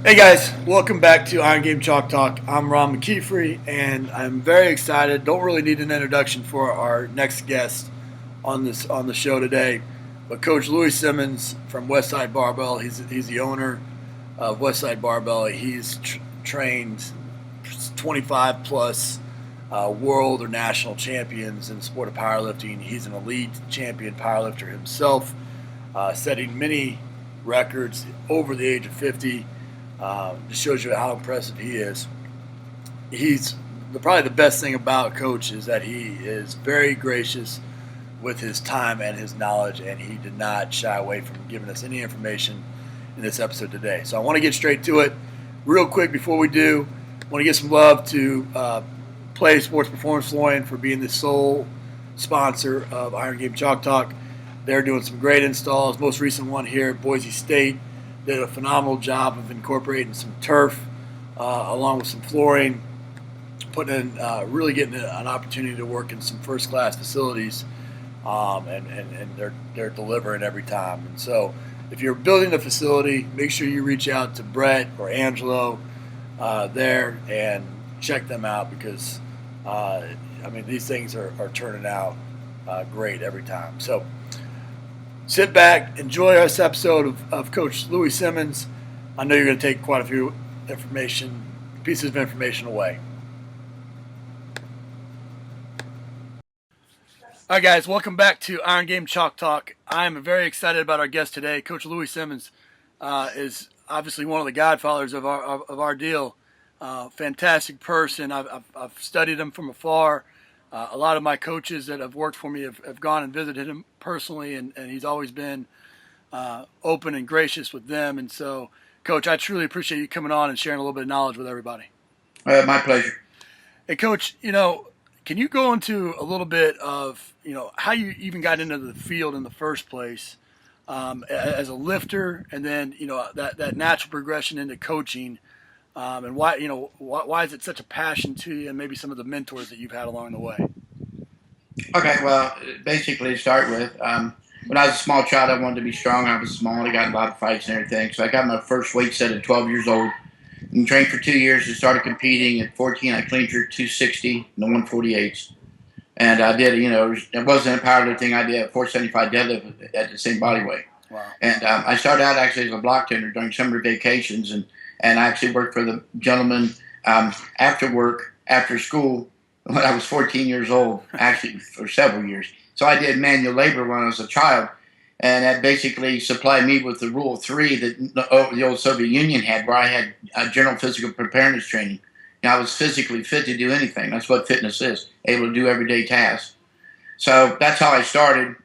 Hey guys, welcome back to Iron Game Chalk Talk. I'm Ron McKeefery, and I'm very excited. Don't really need an introduction for our next guest on the show today, but Coach Louie Simmons from Westside Barbell. He's the owner of Westside Barbell. He's trained 25 plus world or national champions in the sport of powerlifting. He's an elite champion powerlifter himself, setting many records over the age of 50. Just shows you how impressive he is. He's probably the best thing about Coach is that he is very gracious with his time and his knowledge, and he did not shy away from giving us any information in this episode today. So I want to get straight to it. Real quick before we do, I want to give some love to Play Sports Performance Flooring for being the sole sponsor of Iron Game Chalk Talk. They're doing some great installs. Most recent one here at Boise State. Did a phenomenal job of incorporating some turf along with some flooring, putting in, really getting an opportunity to work in some first-class facilities, and they're delivering every time. And so, if you're building a facility, make sure you reach out to Brett or Angelo there and check them out because these things are turning out great every time. So. Sit back, enjoy this episode of Coach Louie Simmons. I know you're going to take quite a few pieces of information away. All right, guys, welcome back to Iron Game Chalk Talk. I'm very excited about our guest today. Coach Louie Simmons is obviously one of the godfathers of our deal. Fantastic person. I've studied him from afar. A lot of my coaches that have worked for me have gone and visited him personally, and he's always been open and gracious with them. And so, Coach, I truly appreciate you coming on and sharing a little bit of knowledge with everybody. My pleasure. Hey, Coach, can you go into a little bit of, how you even got into the field in the first place as a lifter, and then, that natural progression into coaching, and why is it such a passion to you, and maybe some of the mentors that you've had along the way? Okay, well, basically to start with, when I was a small child, I wanted to be strong. I was small. I got in a lot of fights and everything. So I got my first weight set at 12 years old and trained for 2 years and started competing. At 14, I cleaned for 260 in the 148s. And I did, it wasn't a powerlifting. I did a 475 deadlift at the same body weight. Wow. And I started out actually as a block tender during summer vacations, and I actually worked for the gentleman after work, after school, when I was 14 years old, actually for several years. So I did manual labor when I was a child, and that basically supplied me with the rule of three that the old Soviet Union had, where I had general physical preparedness training. Now, I was physically fit to do anything. That's what fitness is, able to do everyday tasks. So that's how I started.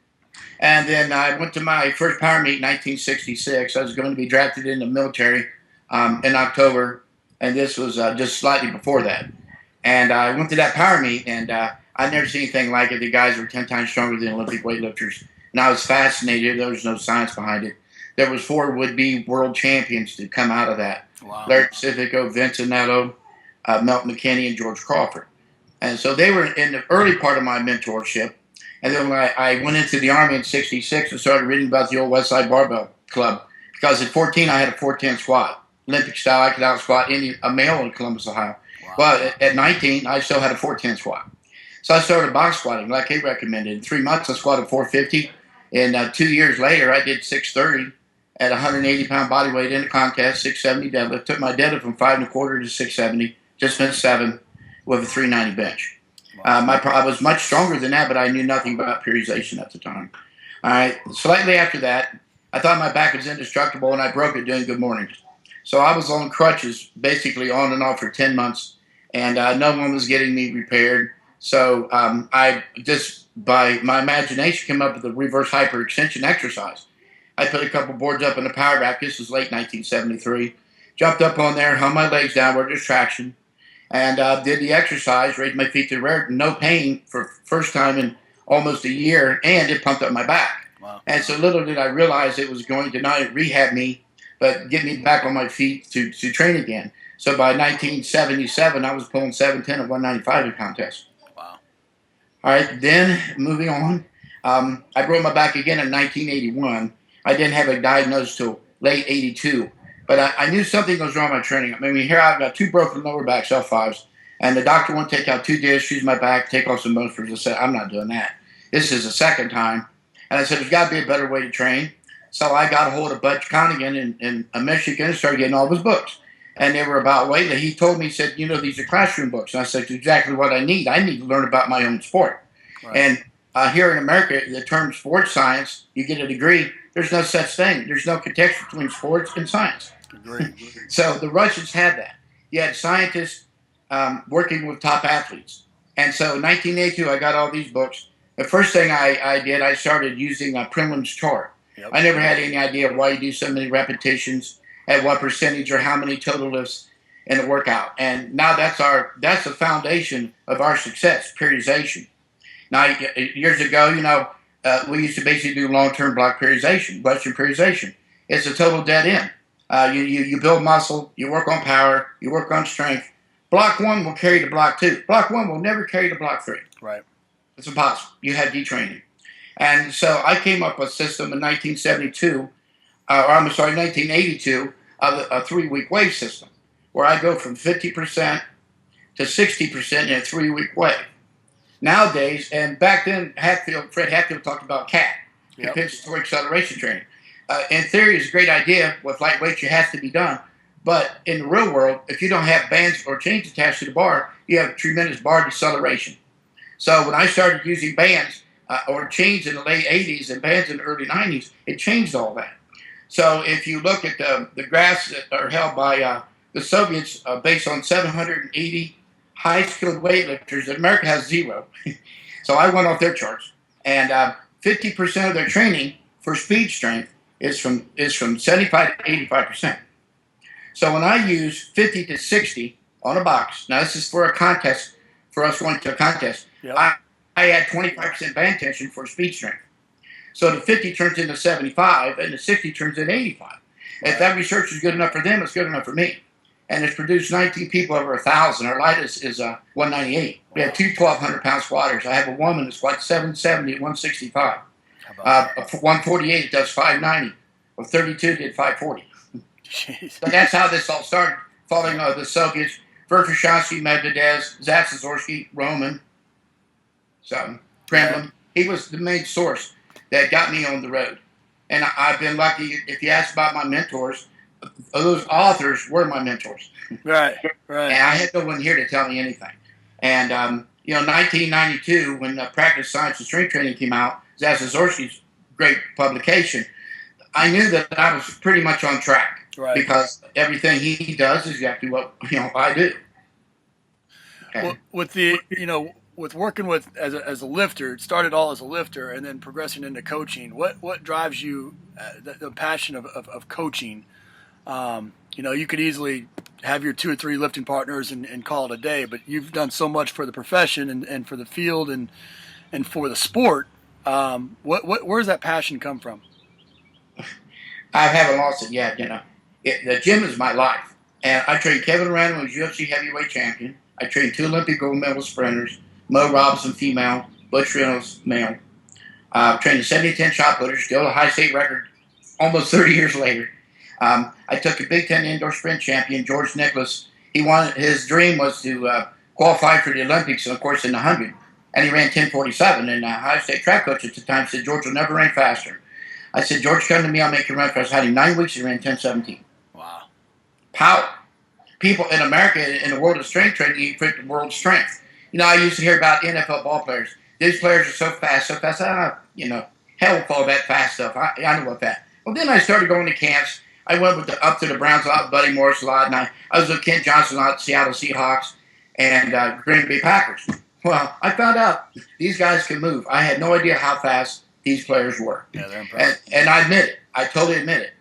And then I went to my first power meet in 1966. I was going to be drafted in the military in October, and this was just slightly before that. And I went to that power meet, and I'd never seen anything like it. The guys were 10 times stronger than Olympic weightlifters, and I was fascinated. There was no science behind it. There was 4 would-be world champions to come out of that. Wow. Larry Pacifico, Vince Anello, Melt McKinney, and George Crawford. And so they were in the early part of my mentorship. And then when I went into the Army in 66 and started reading about the old Westside Barbell Club, because at 14 I had a 410 squat. Olympic style, I could out squat a male in Columbus, Ohio. Wow. But at 19, I still had a 410 squat. So I started box squatting like he recommended. In 3 months, I squatted 450. And 2 years later, I did 630 at 180-pound body weight in the contest, 670 deadlift. Took my deadlift from 5 1/4 to 670. Just finished 7 with a 390 bench. Wow. I was much stronger than that, but I knew nothing about periodization at the time. All right. Slightly after that, I thought my back was indestructible, and I broke it doing good mornings. So I was on crutches basically on and off for 10 months, and no one was getting me repaired. So I just, by my imagination, came up with a reverse hyperextension exercise. I put a couple boards up in the power rack. This was late 1973. Jumped up on there, hung my legs downward, just traction, and did the exercise, raised my feet to the rear, no pain for first time in almost a year, and it pumped up my back. Wow. And so little did I realize it was going to not rehab me, but get me back on my feet to train again. So by 1977, I was pulling 710 at 195 in contest. Wow. All right, then moving on, I broke my back again in 1981. I didn't have it diagnosed till late 82. But I knew something was wrong with my training. I mean, here I've got 2 broken lower back L5s, and the doctor won't take out 2 discs, use my back, take off some bones. I said, I'm not doing that. This is the second time. And I said, there's got to be a better way to train. So I got a hold of Bud Connigan in Michigan and started getting all of his books. And they were about weight. And he told me, he said, these are classroom books. And I said, exactly what I need. I need to learn about my own sport. Right. And here in America, the term sports science, you get a degree. There's no such thing. There's no connection between sports and science. Agreed. So the Russians had that. You had scientists working with top athletes. And so in 1982, I got all these books. The first thing I did, I started using a Primland's chart. Yep. I never had any idea why you do so many repetitions, at what percentage or how many total lifts in a workout. And now that's the foundation of our success, periodization. Now, years ago, we used to basically do long-term block periodization, Western periodization. It's a total dead end. You build muscle, you work on power, you work on strength. Block 1 will carry to block 2. Block 1 will never carry to block 3. Right. It's impossible. You have detraining. And so I came up with a system in 1982, 1982, of a 3-week wave system, where I go from 50% to 60% in a 3-week wave. Nowadays, and back then, Fred Hatfield talked about CAT, compensatory acceleration training. In theory, it's a great idea. With light weights, it has to be done. But in the real world, if you don't have bands or chains attached to the bar, you have tremendous bar deceleration. So when I started using bands or chains in the late 80s and bands in the early 90s, it changed all that. So if you look at the graphs that are held by the Soviets based on 780 high-skilled weightlifters, America has 0. So I went off their charts. And 50% of their training for speed strength is from 75 to 85%. So when I use 50 to 60 on a box, now this is for a contest, for us going to a contest, yep. I add 25% band tension for speed strength. So the 50 turns into 75 and the 60 turns into 85. Right. If that research is good enough for them, it's good enough for me. And it's produced 19 people over 1,000. Our lightest is 198. Wow. We have 2 1,200-pound squatters. I have a woman that squats 770 at 165. 148 does 590. Well, 32 did 540. Jeez. So that's how this all started, following the Soviets. Verkhoshansky, Medvedev, Zatsazorski, Roman, Kremlin. He was the main source that got me on the road. And I've been lucky. If you ask about my mentors, those authors were my mentors. Right, right. And I had no one here to tell me anything. And, 1992, when Practice Science and Strength Training came out, Zatsazorski's great publication, I knew that I was pretty much on track. Right. Because everything he does is exactly what I do. Okay. Well, with working with as a lifter, it started all as a lifter, and then progressing into coaching. What drives you, the passion of coaching? You could easily have your 2 or 3 lifting partners and call it a day, but you've done so much for the profession and for the field and for the sport. Where does that passion come from? I haven't lost it yet. The gym is my life. And I trained Kevin Randall, who's UFC heavyweight champion. I trained 2 Olympic gold medal sprinters, Mo Robinson, female, Butch Reynolds, male. Trained a 70-10 shot putter, still a high state record almost 30 years later. I took a Big Ten indoor sprint champion, George Nicholas. His dream was to qualify for the Olympics, and of course in the 100. And he ran 10:47. And Ohio State track coach at the time said, George will never run faster. I said, George, come to me, I'll make you run fast. I had him 9 weeks, he ran 10:17. Wow. Power. People in America, in the world of strength training, you fit the world of strength. I used to hear about NFL ball players. These players are so fast. Hell with all that fast stuff. I know about that. Well, then I started going to camps. I went up to the Browns a lot, Buddy Morris a lot, and I was with Kent Johnson a lot, Seattle Seahawks, and Green Bay Packers. Well, I found out these guys can move. I had no idea how fast these players were. Yeah, they're impressive. And I admit it. I totally admit it.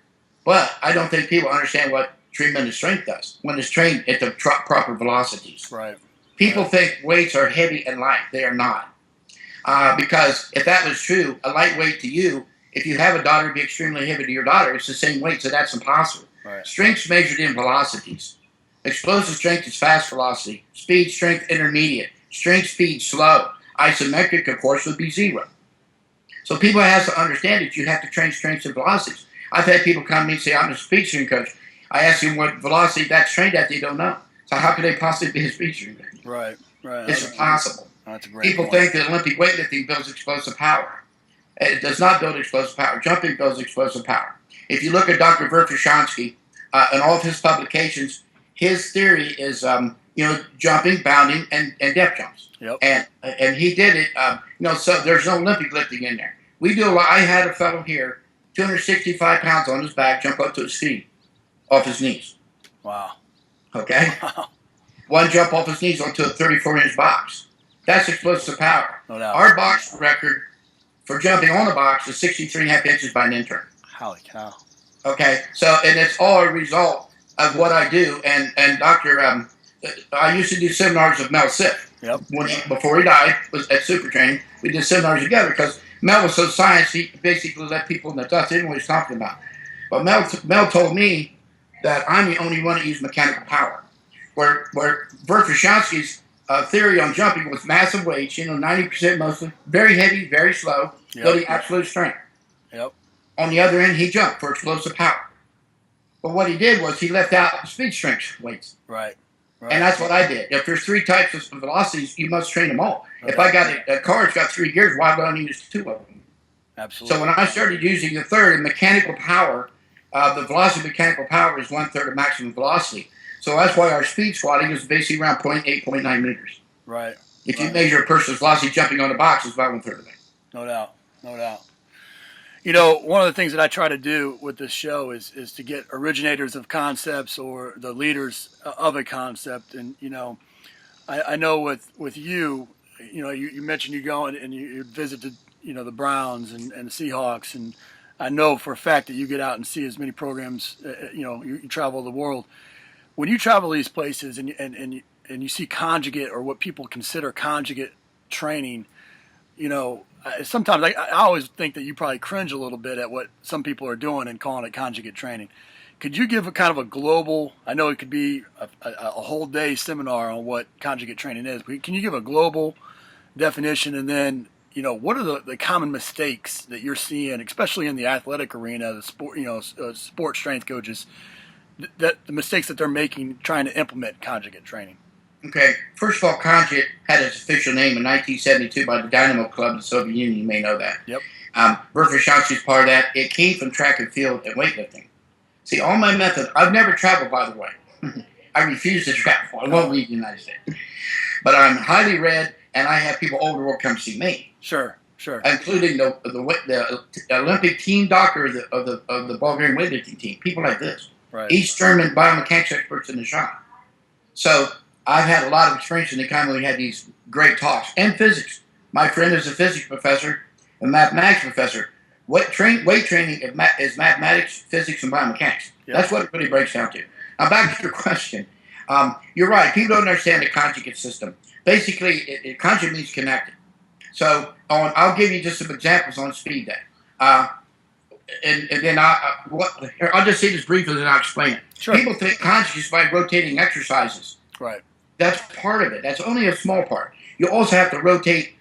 But I don't think people understand what tremendous strength does when it's trained at the proper velocities. Right. People think weights are heavy and light. They are not. Because if that was true, a lightweight to you, if you have a daughter, it'd be extremely heavy to your daughter. It's the same weight, so that's impossible. Right. Strength's measured in velocities. Explosive strength is fast velocity. Speed strength, intermediate. Strength, speed, slow. Isometric, of course, would be 0. So people have to understand that you have to train strengths and velocities. I've had people come to me and say, I'm a speed strength coach. I asked him what velocity that's trained at. They don't know. So how could they possibly be a speed trainer? Right. It's impossible. That's a great People point. think that Olympic weightlifting builds explosive power. It does not build explosive power. Jumping builds explosive power. If you look at Dr. Verkhoshansky, in all of his publications, his theory is jumping, bounding, and depth jumps. Yep. And he did it. So there's no Olympic lifting in there. We do a lot. I had a fellow here, 265 pounds on his back, jump up to his feet, off his knees. Wow. Okay. Wow. One jump off his knees onto a 34-inch box. That's explosive power. No doubt. Our box record for jumping on the box is 63.5 inches by an intern. Holy cow. Okay, so, and it's all a result of what I do. And Dr. I used to do seminars with Mel Siff. Yep. Before he died, was at Super Training. We did seminars together because Mel was so science, he basically let people in the dust. They didn't know what he was talking about. But Mel told me that I'm the only one that used mechanical power. Where Verkhoshansky's theory on jumping was massive weights, 90% mostly, very heavy, very slow, building absolute strength. Yep. On the other end, he jumped for explosive power. But what he did was he left out speed strength weights. Right. And that's what I did. If there's 3 types of velocities, you must train them all. Okay. If I got a car that's got 3 gears, why would I only use 2 of them? Absolutely. So when I started using the third in mechanical power, the velocity of mechanical power is 1/3 of maximum velocity. So that's why our speed squatting is basically around 0.8, 0.9 meters. Right. If you measure a person's velocity jumping on a box, it's about 1/3 of it. No doubt. No doubt. One of the things that I try to do with this show is to get originators of concepts or the leaders of a concept. And, I know with you, you mentioned you go and you visited, the Browns and the Seahawks. And I know for a fact that you get out and see as many programs, you travel the world. When you travel these places and you see conjugate or what people consider conjugate training, sometimes I always think that you probably cringe a little bit at what some people are doing and calling it conjugate training. Could you give a kind of a global, I know it could be a whole day seminar on what conjugate training is, but can you give a global definition? And then, what are the common mistakes that you're seeing, especially in the athletic arena, the sport, sport strength coaches, that the mistakes that they're making trying to implement conjugate training? Okay, first of all, conjugate had its official name in 1972 by the Dynamo Club in the Soviet Union. You may know that. Yep. Verkhoshansky's part of that. It came from track and field and weightlifting. See, all my method, I've never traveled, by the way. I refuse to travel. I won't leave the United States. But I'm highly read, and I have people all over the world come see me. Sure. Including the Olympic team doctor of the Bulgarian weightlifting team. People like this. Right. East German biomechanics experts in the shop. So I've had a lot of experience in the time we had these great talks. And physics. My friend is a physics professor, a mathematics professor. Weight training is mathematics, physics, and biomechanics. Yep. That's what it really breaks down to. Now back to your question. You're right. People don't understand the conjugate system. Basically, conjugate means connected. So I'll give you just some examples on speed day. And then I'll just say this briefly, and then I'll explain it. Sure. People think conjugate is by rotating exercises. Right. That's part of it. That's only a small part. You also have to rotate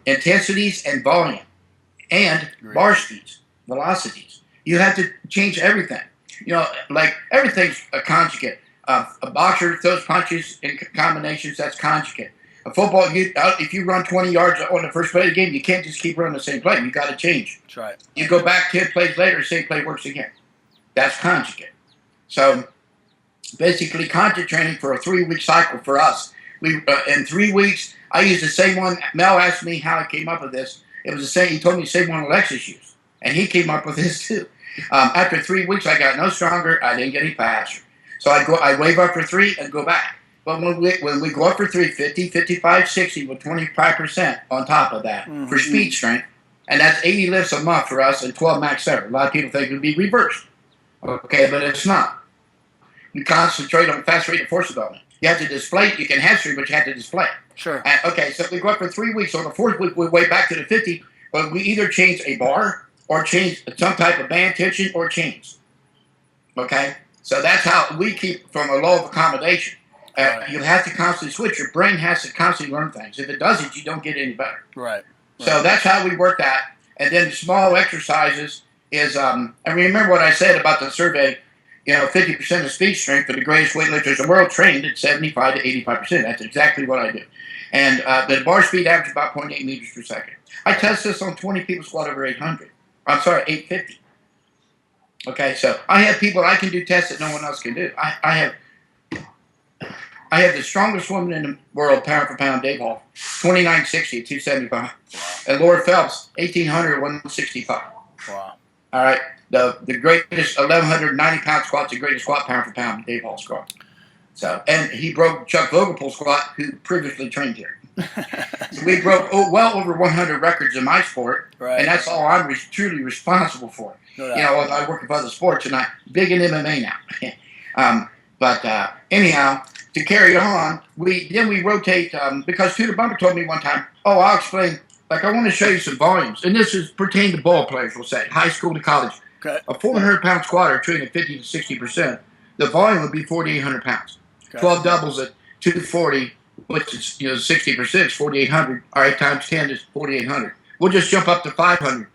intensities and volume, and bar speeds, velocities. You have to change everything. Like everything's a conjugate. A boxer throws punches in combinations. That's conjugate. A football, if you run 20 yards on the first play of the game, you can't just keep running the same play. You got to change. That's right. You go back 10 plays later, the same play works again. That's conjugate. So basically, conjugate training for a 3-week cycle for us. In 3 weeks, I used the same one. Mel asked me how I came up with this. It was the same. He told me the same one Alexis used, and he came up with this too. After 3 weeks, I got no stronger. I didn't get any faster. So I wave up for 3 and go back. But when we go up for 3, 50, 55, 60 with 25% on top of that for speed strength, and that's 80 lifts a month for us and 12 max effort. A lot of people think it would be reversed. Okay, but it's not. You concentrate on fast rate of force development. You have to display it. You can hamstring, but you have to display it. Sure. Okay, so we go up for 3 weeks. On the 4th week, we way back to the 50, but we either change a bar or change some type of band tension or chains. Okay? So that's how we keep from a law of accommodation. You have to constantly switch. Your brain has to constantly learn things. If it doesn't, you don't get any better. Right. So that's how we work that. And then small exercises is, and remember what I said about the survey, 50% of speed strength for the greatest weightlifters in the world trained at 75 to 85%. That's exactly what I do. And the bar speed average about 0.8 meters per second. I test this on 20 people squat over 800. I'm sorry, 850. Okay, so I have people I can do tests that no one else can do. I have the strongest woman in the world, pound for pound, Dave Hall, 2960 at 275. And Laura Phelps, 1800 at 165. Wow. All right. The greatest 1,190 pound squat's the greatest squat pound for pound, Dave Hall squat. So, and he broke Chuck Vogelpool's squat, who previously trained here. So we broke well over 100 records in my sport, and that's all I'm truly responsible for. No doubt. I work with other sports, and I'm big in MMA now. But anyhow, to carry on, we rotate because Tudor Bumper told me one time, I'll explain. Like, I want to show you some volumes, and this is pertain to ball players, we'll say, high school to college. Okay. A 400-pound squatter trained at 50 to 60%, the volume would be 4,800 pounds. Okay. 12 doubles at 240, which is 60%, is 4,800. All right, times 10 is 4,800. We'll just jump up to 500.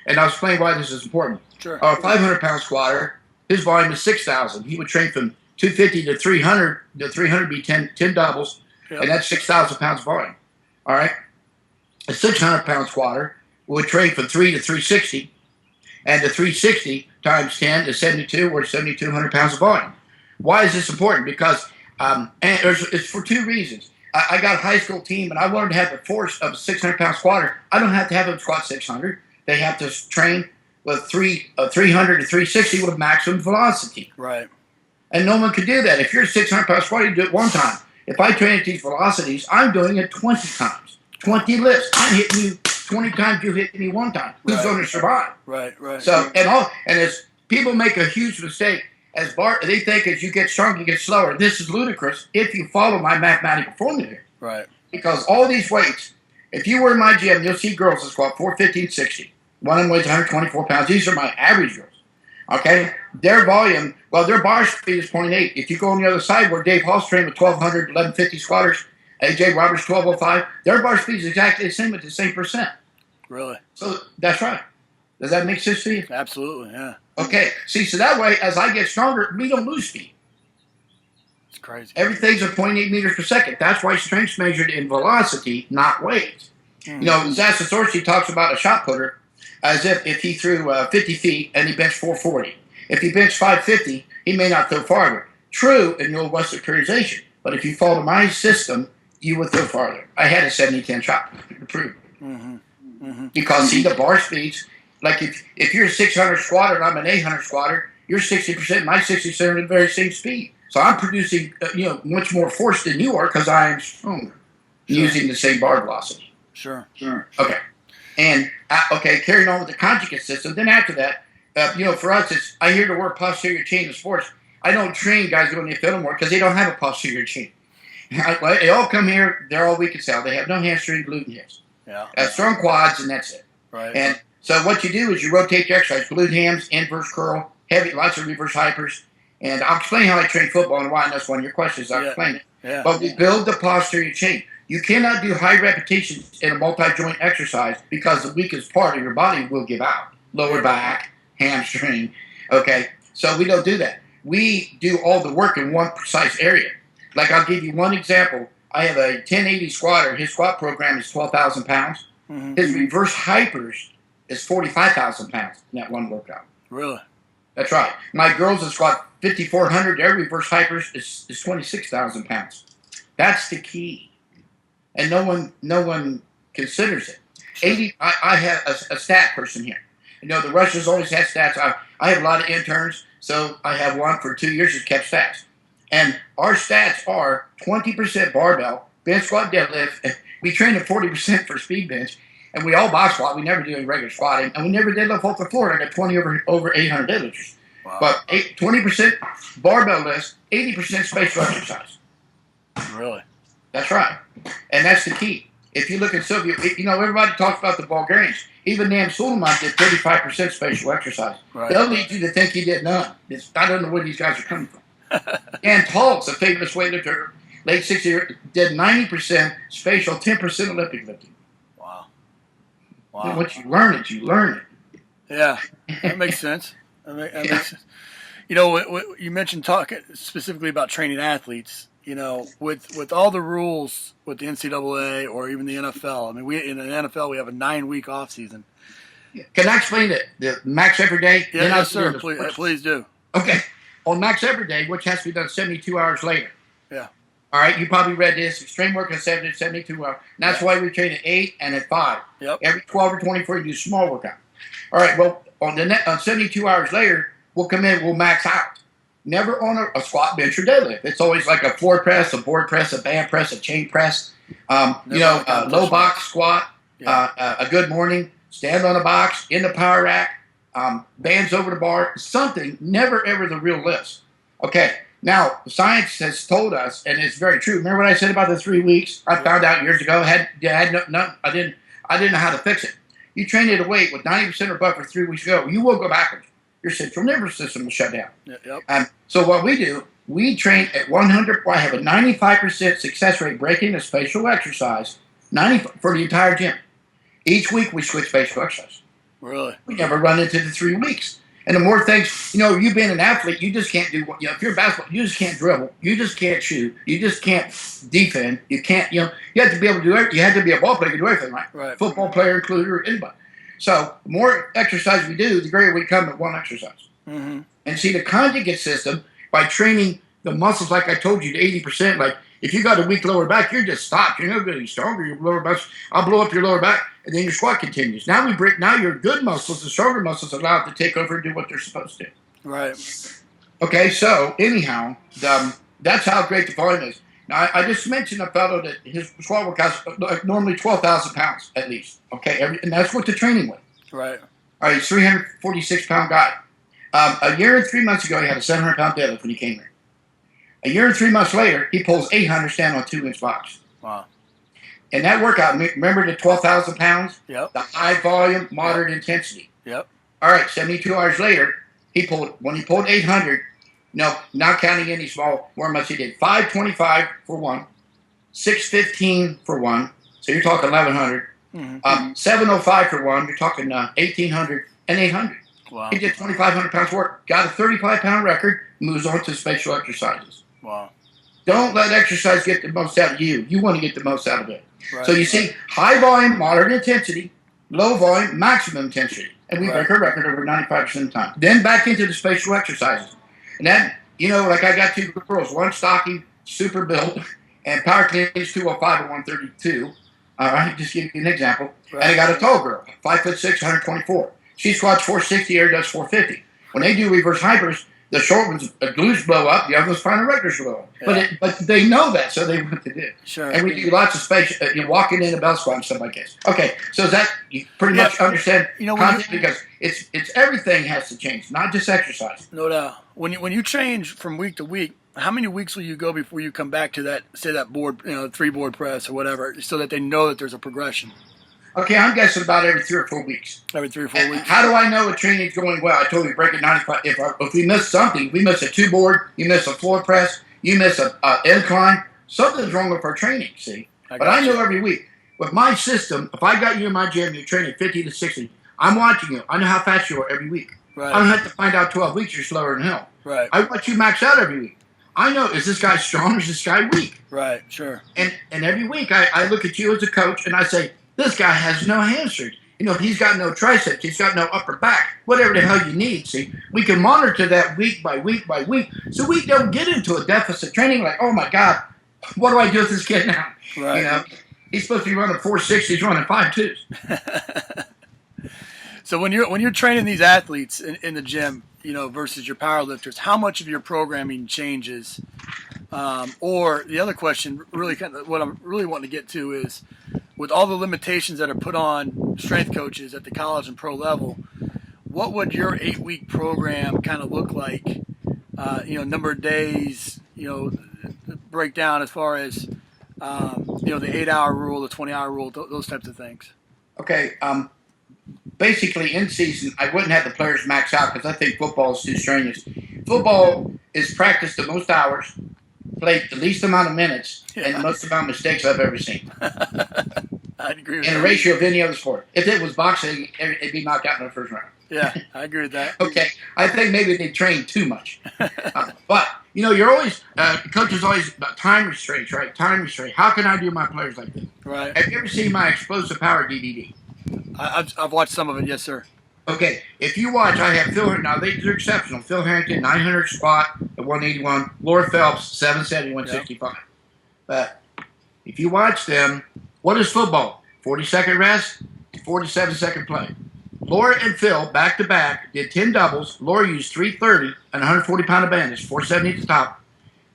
And I'll explain why this is important. Sure. A 500-pound squatter, his volume is 6,000. He would train from 250 to 300. The 300 be 10 doubles, and that's 6,000 pounds of volume. All right. A 600-pound squatter would train from 3 to 360, and the 360 times 10 is 72, or 7,200 pounds of volume. Why is this important? Because it's for two reasons. I got a high school team, and I wanted to have the force of a 600-pound squatter. I don't have to have them squat 600. They have to train with 300 to 360 with maximum velocity. Right. And no one could do that. If you're a 600-pound squatter, you do it one time. If I train at these velocities, I'm doing it 20 times. 20 lifts. I'm hitting you 20 times. You hit me one time. Who's going to survive? Right. So and as people make a huge mistake, they think as you get stronger, you get slower. This is ludicrous if you follow my mathematical formula here. Right. Because all these weights, if you were in my gym, you'll see girls that squat 415, 60. One of them weighs 124 pounds. These are my average girls. Okay? Their volume, their bar speed is 0.8. If you go on the other side where Dave Hall's trained with 1,200, 1,150 squatters, AJ Roberts 1205, their bar speed is exactly the same at the same percent. Really? So that's right. Does that make sense to you? Absolutely, yeah. Okay. See, so that way, as I get stronger, we don't lose speed. It's crazy. Everything's at 0.8 meters per second. That's why strength's measured in velocity, not weight. Mm-hmm. Zassasorski talks about a shot putter as if he threw 50 feet and he benched 440. If he benched 550, he may not throw farther. True in your Western periodization. But if you follow my system, you would throw farther. I had a 70-10 shot to prove it. Mm-hmm. Mm-hmm. Because, see, the bar speeds, like if you're a 600 squatter and I'm an 800 squatter, you're 60%, my 60% are the very same speed. So I'm producing, much more force than you are because I am stronger using the same bar velocity. Sure. Okay. And, carrying on with the conjugate system, then after that, for us, I hear the word posterior chain in sports. I don't train guys doing the fillmore because they don't have a posterior chain. They all come here, they're all weak as hell. They have no hamstring, glute, and hips. Yeah. Strong quads, and that's it. Right. And so what you do is you rotate your exercise, glute hams, inverse curl, heavy, lots of reverse hypers. And I'll explain how I train football and why, and that's one of your questions. I'll explain it. Yeah. But we build the posterior chain. You cannot do high repetitions in a multi-joint exercise because the weakest part of your body will give out. Lower back, hamstring. Okay? So we don't do that. We do all the work in one precise area. Like, I'll give you one example. I have a 1080 squatter. His squat program is 12,000 pounds. Mm-hmm. His reverse hypers is 45,000 pounds in that one workout. Really? That's right. My girls that squat 5,400, their reverse hypers is 26,000 pounds. That's the key. And no one considers it. 80. I have a stat person here. The Russians always had stats. I have a lot of interns, so I have one for 2 years that kept stats. And our stats are 20% barbell, bench squat, deadlift. We train at 40% for speed bench, and we all box squat. We never do any regular squatting, and we never deadlift off the floor. I got 20 over 800 deadlifters. Wow. But 20% barbell lifts, 80% spatial exercise. Really? That's right. And that's the key. If you look at Soviet, everybody talks about the Bulgarians. Even Nam Suleiman did 35% spatial exercise. Right. They'll lead you to think he did none. I don't know where these guys are coming from. Dan Talks, a famous weightlifter, late 60s, did 90% spatial, 10% Olympic lifting. Wow. Once you learn it, you learn it. Yeah, that makes sense. That makes sense. You mentioned talking specifically about training athletes. With all the rules with the NCAA or even the NFL. I mean, in the NFL we have a 9-week off season. Can I explain the max every day? Yeah, yes, sir. Please do. Okay. On max every day, which has to be done 72 hours later. Yeah. All right. You probably read this. Extreme work at 72 hours. And that's why we train at 8 and at 5. Yep. Every 12 or 24, you do small workout. All right. Well, on 72 hours later, we'll come in. We'll max out. Never on a squat, bench, or deadlift. It's always like a floor press, a board press, a band press, a chain press. Low box squat. Yeah. A good morning. Stand on a box, in the power rack, bands over the bar, something, never ever the real lifts. Okay, now science has told us, and it's very true. Remember what I said about the 3 weeks? I found out years ago. I didn't know how to fix it. You train at a weight with 90% or above for 3 weeks ago, you will go backwards. Your central nervous system will shut down. Yep. So what we do, we train at 100. I have a 95% success rate breaking a spatial exercise, 90 for the entire gym. Each week we switch spatial exercise. Really? We never run into the 3 weeks. And the more things, you being an athlete, you just can't do, if you're a basketball, you just can't dribble. You just can't shoot. You just can't defend. You can't, you have to be able to do everything. You have to be a ball player to do everything, right? Right. Football player included or anybody. So the more exercise we do, the greater we come at one exercise. Mm-hmm. And see, the conjugate system, by training the muscles, like I told you, to 80%, like if you got a weak lower back, you're just stopped. You're not getting stronger. Your lower back, I'll blow up your lower back, and then your squat continues. Now your good muscles, the stronger muscles, allow it to take over and do what they're supposed to. Right. Okay, so anyhow, that's how great the volume is. Now, I just mentioned a fellow that his squat workouts normally 12,000 pounds at least. Okay, and that's what they're training with. Right. All right, he's a 346-pound guy. A year and 3 months ago, he had a 700-pound deadlift when he came here. A year and 3 months later, he pulls 800 stand on a 2-inch box. Wow. And that workout, remember the 12,000 pounds? Yep. The high volume, moderate intensity. Yep. All right, 72 hours later, when he pulled 800, not counting any small warm-ups, he did 525 for one, 615 for one, so you're talking 1,100. Mm-hmm. 705 for one, you're talking 1,800 and 800. Wow. He did 2,500 pounds work, got a 35-pound record, moves on to spatial exercises. Wow. Don't let exercise get the most out of you. You want to get the most out of it. Right. So you see, high volume, moderate intensity, low volume, maximum intensity. And we break our record over 95% of the time. Then back into the spatial exercises. And then, like I got 2 girls, one stocky, super built, and power cleans 205 and 132. All right, just give you an example. Right. And I got a tall girl, 5'6", 124. She squats 460, air does 450. When they do reverse hypers, the short ones, the glutes blow up, the other ones find a records blow up. Yeah. But they know that, so they know what to do. Sure. And we do lots of space, walking in a bell squat and stuff like this. Okay, so that you pretty much understand content because it's everything has to change, not just exercise. No doubt. When you change from week to week, how many weeks will you go before you come back to that, say that board, 3-board press or whatever, so that they know that there's a progression? Okay, I'm guessing about every 3 or 4 weeks. Every 3 or 4 weeks. How do I know a training's going well? I told you break it 95. If we miss something, we miss a 2-board, you miss a floor press, you miss an incline, something's wrong with our training, see? But I know every week. With my system, if I got you in my gym and you're training 50 to 60, I'm watching you. I know how fast you are every week. Right. I don't have to find out 12 weeks you're slower than hell. Right. I watch you max out every week. I know, is this guy strong or is this guy weak? Right, sure. And every week I look at you as a coach and I say, this guy has no hamstrings. He's got no triceps. He's got no upper back. Whatever the hell you need. See, we can monitor that week by week by week, so we don't get into a deficit training like, oh my God, what do I do with this kid now? Right. He's supposed to be running 4.6. He's running 5.2s. So when you're training these athletes in the gym, versus your powerlifters, how much of your programming changes? Or the other question, really what I'm really wanting to get to is, with all the limitations that are put on strength coaches at the college and pro level, what would your 8-week program kind of look like? Number of days, breakdown as far as, the 8-hour rule, the 20-hour rule, those types of things. Okay. Basically, in season, I wouldn't have the players max out because I think football is too strenuous. Football is practiced the most hours, played the least amount of minutes, and the most amount of mistakes I've ever seen. I'd agree with in that. a ratio of any other sport. If it was boxing, it'd be knocked out in the first round. Yeah, I agree with that. Okay, I think maybe they train too much. But you're always coaches always about time restraints, right? Time restraint. How can I do my players like this? Right. Have you ever seen my explosive power DVD? I've watched some of it. Yes, sir. Okay, if you watch, I have Phil. Now they're exceptional. Phil Harrington, 900 squat at 181. Laura Phelps, 770, 165. Yep. But if you watch them, what is football? 40-second rest, 47-second play. Laura and Phil, back to back, did 10 doubles. Laura used 330 and 140 pound of bandage, 470 at the top.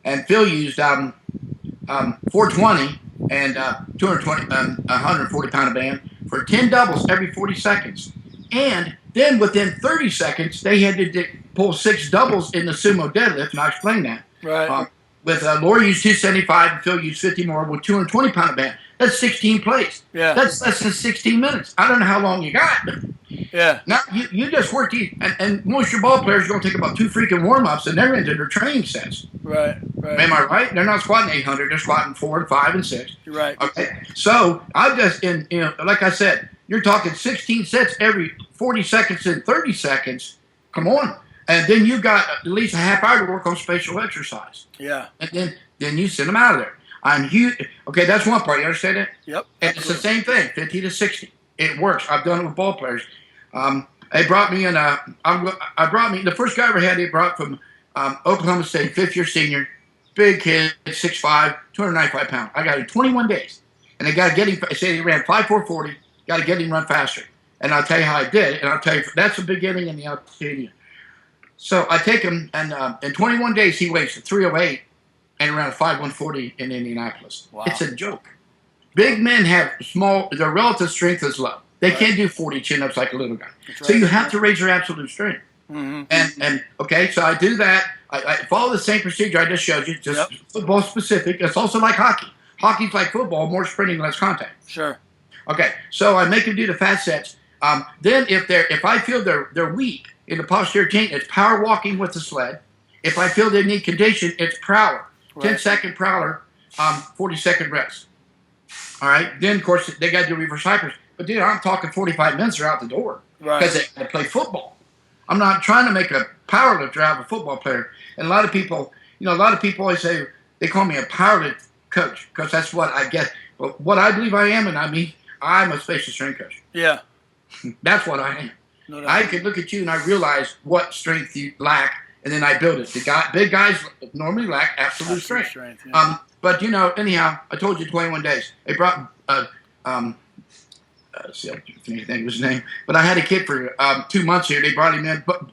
And Phil used 420 and 220, 140 pound of band for 10 doubles every 40 seconds. And then within 30 seconds, they had to pull 6 doubles in the sumo deadlift, and I'll explain that. Right. With Laura used 275 and Phil used 50 more with 220 pound of band. That's 16 plays. Yeah. That's less than 16 minutes. I don't know how long you got. Yeah. Now, you just work and most of your ball players are going to take about 2 freaking warm-ups, and they're into their training sets. Right. Am I right? They're not squatting 800. They're squatting 4 and 5 and 6. You're right. Okay. So, I just, like I said, you're talking 16 sets every 40 seconds and 30 seconds. Come on. And then you got at least a half hour to work on spatial exercise. Yeah. And then you send them out of there. I'm huge. Okay, that's one part. You understand that? Yep. And it's the same thing, 50 to 60. It works. I've done it with ball players. They brought me in. The first guy I ever had. They brought from Oklahoma State, 5th-year senior, big kid, 6'5", 295 pounds. I got him 21 days, and they got to get him. They say he ran 5.440. Got to get him run faster. And I'll tell you how I did. And I'll tell you that's the beginning and the outstanding. So I take him, and in 21 days he weighs 308 and around 5'140 in Indianapolis. Wow. It's a joke. Big men have their relative strength is low. They can't do 40 chin-ups like a little guy. Right. So you have to raise your absolute strength. Mm-hmm. And okay, so I do that. I follow the same procedure I just showed you, just football specific. It's also like hockey. Hockey's like football, more sprinting, less contact. Sure. Okay, so I make them do the fat sets. Then if I feel they're weak in the posterior chain, it's power walking with the sled. If I feel they need condition, it's prowler. Right. 10-second prowler, 40-second rest. All right. Then, of course, they got to do reverse hypers. But, dude, I'm talking 45 minutes are out the door. Right. Because they play football. I'm not trying to make a power lifter out of a football player. And a lot of people always say, they call me a power lift coach because that's what I get. But what I believe I am, and I mean, I'm a spatial strength coach. Yeah. That's what I am. No doubt. I can look at you and I realize what strength you lack, and then I build it. Big guys normally lack absolute strength. Yeah. But anyhow, I told you 21 days. They brought I think it was his name, but I had a kid for 2 months here. They brought him in, but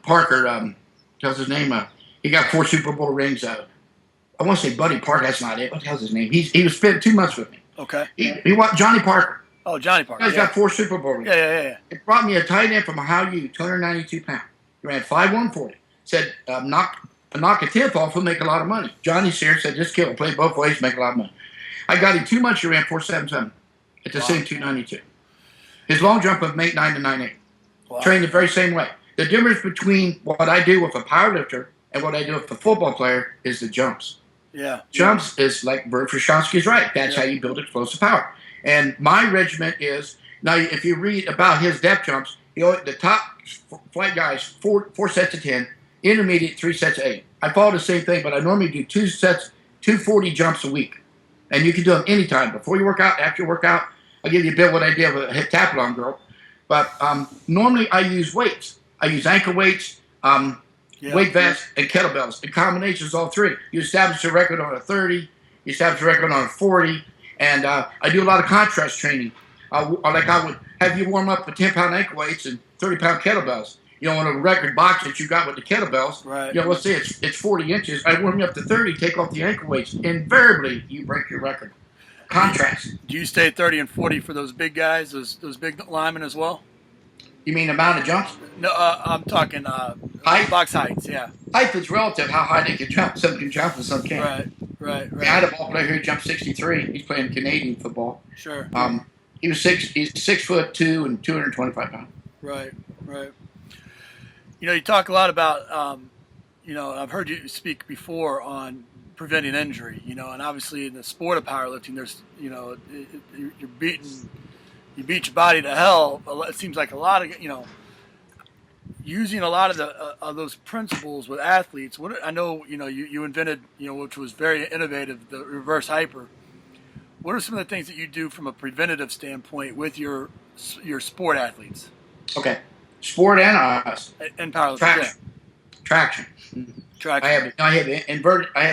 Parker, what's his name? He got 4 Super Bowl rings. I want to say Buddy Parker. That's not it. What the hell's his name? He was spent 2 months with me. Okay. He was Johnny Parker. Oh, Johnny Parker. He's got 4 Super Bowl rings. Yeah. It brought me a tight end from Ohio U, 292 pounds. He ran 5'140. Said, knock a 10th off, he'll make a lot of money. Johnny Sears said, just kill him, play both ways, make a lot of money. I got him 2 months, he ran 4'7" at the same 292. His long jump was 8'9" to 9'8". Wow. Trained the very same way. The difference between what I do with a powerlifter and what I do with a football player is the jumps. Yeah. Jumps is like Bert Frashonsky's right. That's how you build explosive power. And my regiment is, now if you read about his depth jumps, the top flight guys, 4 sets of 10, intermediate 3 sets of 8. I follow the same thing, but I normally do 2 sets, 240 jumps a week. And you can do them anytime, before you work out, after you work out. I'll give you a bit what I did with a hip tap-along girl. But normally I use weights. I use ankle weights, weight vests, and kettlebells. In combinations, all 3. You establish a record on a 30, you establish a record on a 40, and I do a lot of contrast training. I would have you warm up with 10-pound ankle weights and 30-pound kettlebells. On a record box that you got with the kettlebells, right. Let's say it's 40 inches. I warm you up to 30, take off the ankle weights. Invariably, you break your record. Contrast. Do you stay 30 and 40 for those big guys, those big linemen as well? You mean amount of jumps? No, I'm talking height? Box heights, yeah. Height is relative, how high they can jump. Some can jump and some can't. Right. I had a ball player who jumped 63. He's playing Canadian football. Sure. He's 6'2" and 225 pounds. Right. You talk a lot about, I've heard you speak before on preventing injury, and obviously in the sport of powerlifting, there's, you're beating you beat your body to hell. It seems like a lot of using a lot of those principles with athletes. I know you invented which was very innovative, the reverse hyper. What are some of the things that you do from a preventative standpoint with your sport athletes? Okay, sport and powerlifting. Traction. Traction. Traction. I have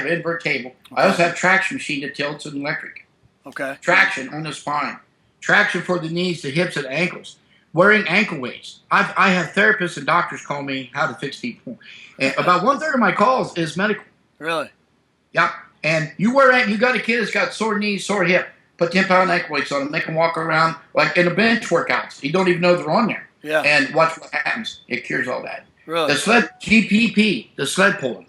invert table. Okay. I also have traction machine that tilts and electric. Okay. Traction on the spine. Traction for the knees, the hips, and the ankles. Wearing ankle weights. I have therapists and doctors call me how to fix people. And about 1/3 of my calls is medical. Really? Yep. And you got a kid that's got sore knees, sore hip. Put 10-pound ankle weights on them. Make them walk around like in a bench workouts. You don't even know they're on there. Yeah. And watch what happens. It cures all that. Really? The sled GPP, the sled pulling.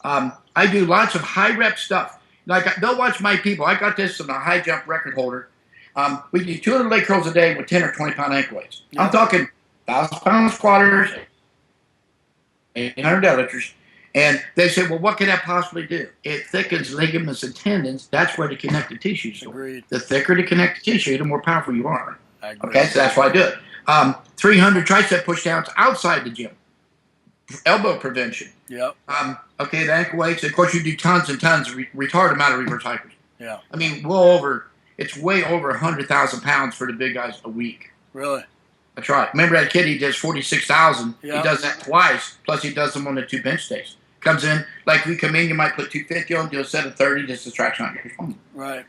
I do lots of high rep stuff. Like, don't watch my people. I got this from a high jump record holder. We do 200 leg curls a day with 10 or 20-pound ankle weights. Yeah. I'm talking 1,000-pound squatters, 800 deadlifters. And they say, well, what can that possibly do? It thickens ligaments and tendons. That's where the connective tissues are. Agreed. The thicker the connective tissue, the more powerful you are. I agree. Okay, so that's why I do it. 300 tricep pushdowns outside the gym. Elbow prevention. Yep. Okay, the ankle weights. Of course, you do tons and tons of retarded amount of reverse hypers. Yeah. I mean, it's way over 100,000 pounds for the big guys a week. Really? That's right. Remember that kid, he does 46,000. Yeah. He does that twice, plus he does them on the 2 bench days. Comes in, like we come in, you might put 250 on, do a set of 30, just to traction on your phone. Right.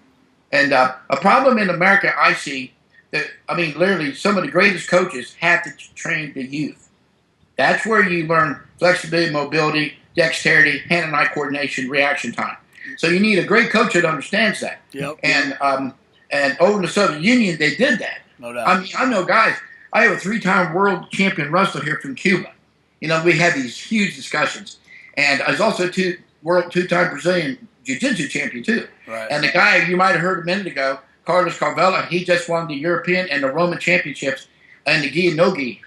And a problem in America I see, that literally some of the greatest coaches have to train the youth. That's where you learn flexibility, mobility, dexterity, hand and eye coordination, reaction time. So you need a great coach that understands that. Yep. And over in the Soviet Union, they did that. No doubt. I know guys. I have a 3-time world champion wrestler here from Cuba. We had these huge discussions. And I was also 2-time Brazilian jiu-jitsu champion, too. Right. And the guy you might have heard a minute ago, Carlos Carvela, he just won the European and the Roman championships and the gi and no gi.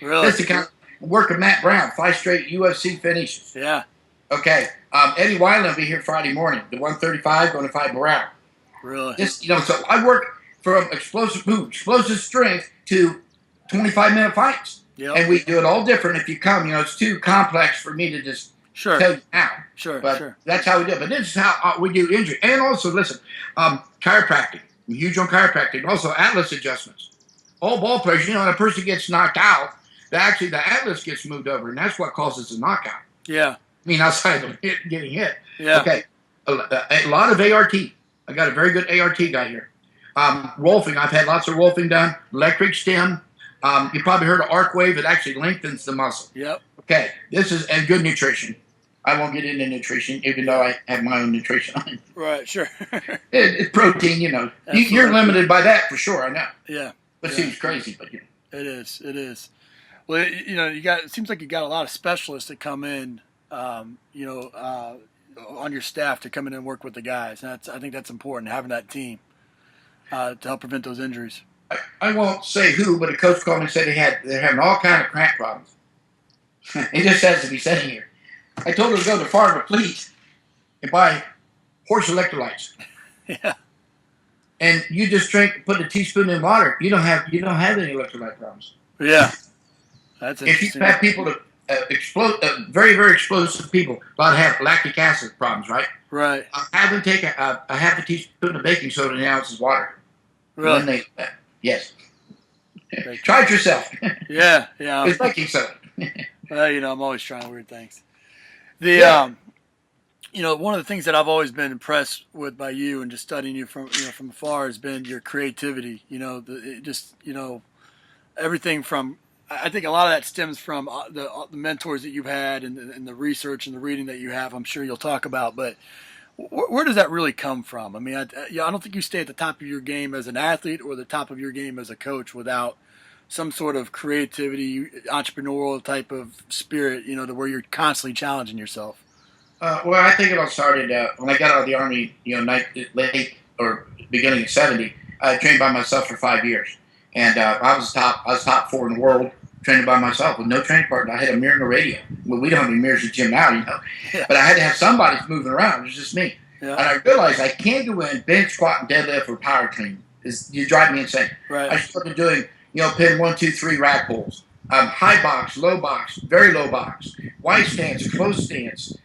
Really? That's the kind of work of Matt Brown, 5 straight UFC finishes. Yeah. Okay. Eddie Weiland will be here Friday morning, the 135, going to fight Barao. Really? So I work from explosive strength to 25-minute fights. Yep. And we do it all different if you come. It's too complex for me to just tell you now. Sure, but that's how we do it. But this is how we do injury. And also, listen, chiropractic. I'm huge on chiropractic. Also, atlas adjustments. All ball players, when a person gets knocked out, the atlas gets moved over, and that's what causes the knockout. Yeah. Outside of getting hit. Yeah. Okay. A lot of ART. I got a very good ART guy here. Rolfing. I've had lots of rolfing done. Electric stem. You probably heard of arc wave. It actually lengthens the muscle. Yep. Okay. And good nutrition. I won't get into nutrition, even though I have my own nutrition. Right. Sure. It's protein. You're limited by that for sure. I know. Yeah. It seems crazy, but It is. It is. Well, it seems like you got a lot of specialists that come in, on your staff to come in and work with the guys. And I think that's important, having that team to help prevent those injuries. I won't say who, but a coach called me and said they're having all kind of cramp problems. It just has to be said here. I told her to go to Farmer Please and buy horse electrolytes. Yeah. And you just put a teaspoon in water. You don't have any electrolyte problems. Yeah. That's interesting. If you have people that very, very explosive people, a lot have lactic acid problems, right? Right. Have them take a half a teaspoon of baking soda and an ounce of water. Really? Yes. Try it yourself. Yeah. It's baking soda. Well, I'm always trying weird things. One of the things that I've always been impressed with by you and just studying you from afar has been your creativity. Everything from. I think a lot of that stems from the mentors that you've had and the research and the reading that you have. I'm sure you'll talk about, but where does that really come from? I don't think you stay at the top of your game as an athlete or the top of your game as a coach without some sort of creativity, entrepreneurial type of spirit, to where you're constantly challenging yourself. Well, I think it all started when I got out of the Army, late or beginning of 70. I trained by myself for 5 years. And I was top 4 in the world training by myself with no training partner. I had a mirror and a radio. Well, we don't have any mirrors at the gym now, Yeah. But I had to have somebody moving around. It was just me. Yeah. And I realized I can't go in bench, squat, and deadlift or power clean You drive me insane. Right. I started doing, pin 1, 2, 3 rack pulls, high box, low box, very low box, wide stance, close stance,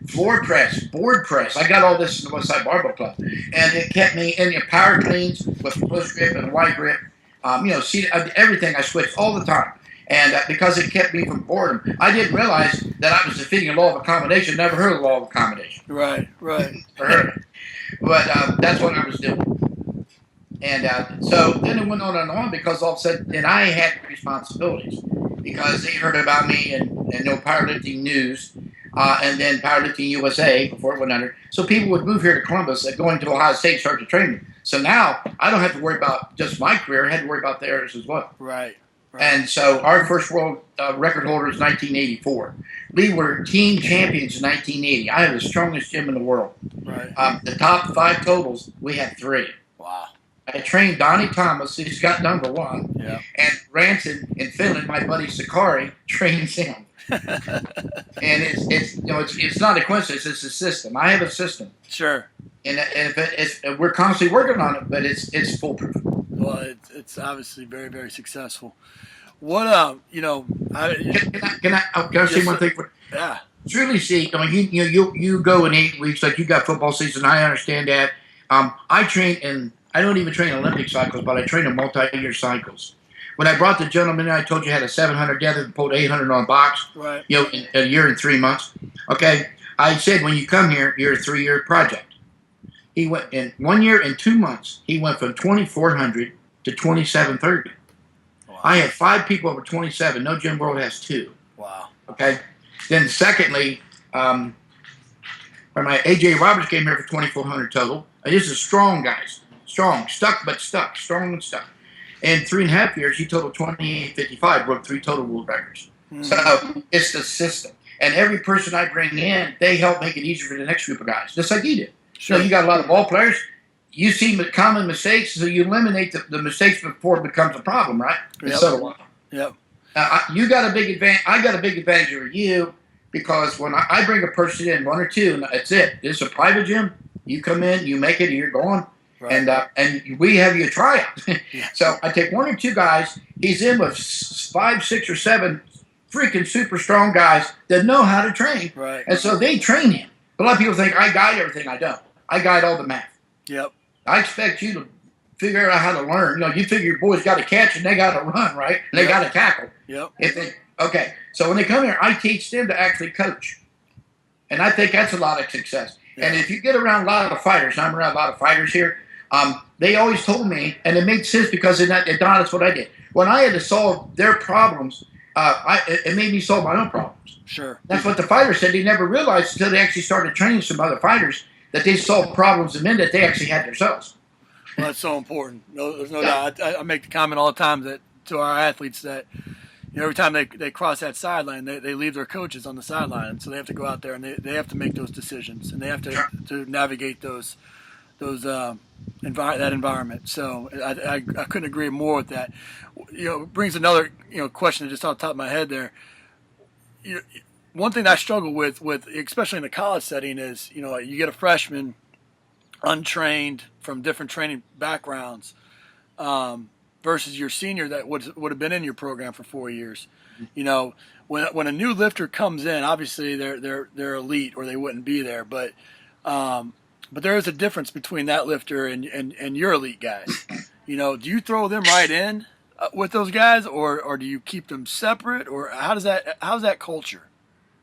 floor press, board press. I got all this in the Westside Barbell Club, and it kept me in your power cleans with close grip and wide grip. Everything I switched all the time. And because it kept me from boredom, I didn't realize that I was defeating the law of accommodation. Never heard of the law of accommodation. Right. Never heard of it. But that's what I was doing. And so then it went on because all of a sudden, and I had responsibilities because they heard about me and Powerlifting News and then Powerlifting USA before it went under. So people would move here to Columbus and going to Ohio State start to train me. So now I don't have to worry about just my career. I had to worry about theirs as well. Right. And so our first world record holder is 1984. We were team champions in 1980. I had the strongest gym in the world. Right. The top 5 totals, we had 3. Wow. I trained Donnie Thomas, who's got number 1. Yeah. And Ranson in Finland, my buddy Sakari, trains him. And it's not a coincidence. It's a system. I have a system. Sure. And we're constantly working on it, but it's foolproof. Well, it's obviously very, very successful. What Can I say one thing? Yeah. It's really you go in 8 weeks like you got football season. I understand that. I train in. I don't even train Olympic cycles, but I train in multi-year cycles. When I brought the gentleman in, I told you I had a 700 deadlift and pulled 800 on box. Right. In a year and 3 months. Okay. I said when you come here, you're a 3-year project. He went in 1 year and 2 months. He went from 2,400 to 2,730. Wow. I had 5 people over 27. No gym world has 2. Wow. Okay. Then secondly, when my AJ Roberts came here for 2,400 total. This is strong guys, strong, strong and stuck. In 3.5 years, he totaled 2,855, broke 3 total world records. Mm-hmm. So it's the system, and every person I bring in, they help make it easier for the next group of guys, just like you did. Sure. So you got a lot of ball players. You see common mistakes, so you eliminate the mistakes before it becomes a problem, right? Yep. So do I. Yep. You got a big advantage. I got a big advantage over you because when I bring a person in, 1 or 2, and that's it. This is a private gym. You come in, you make it, and you're gone. Right. And we have you try out. Yeah. So I take 1 or 2 guys. He's in with 5, 6, or 7 freaking super strong guys that know how to train. Right. And so they train him. But a lot of people think I guide everything. I don't. I guide all the math. Yep. I expect you to figure out how to learn. You figure your boys got to catch and they got to run, right? And they got to tackle. Yep. Okay. So when they come here, I teach them to actually coach. And I think that's a lot of success. Yeah. And if you get around a lot of fighters, I'm around a lot of fighters here, they always told me, and it made sense because that's what I did. When I had to solve their problems, it made me solve my own problems. Sure. That's what the fighters said. They never realized until they actually started training some other fighters that they solved problems and men that they actually had themselves. Well, that's so important. There's no doubt. I make the comment all the time that to our athletes that every time they cross that sideline, they leave their coaches on the sideline, and so they have to go out there and they have to make those decisions and they have to navigate that environment. So I couldn't agree more with that. It brings another question just off the top of my head there. One thing that I struggle with especially in the college setting is you get a freshman untrained from different training backgrounds versus your senior that would have been in your program for 4 years. When a new lifter comes in, obviously they're elite or they wouldn't be there, but there is a difference between that lifter and your elite guys. Do you throw them right in with those guys, or do you keep them separate, or how's that culture?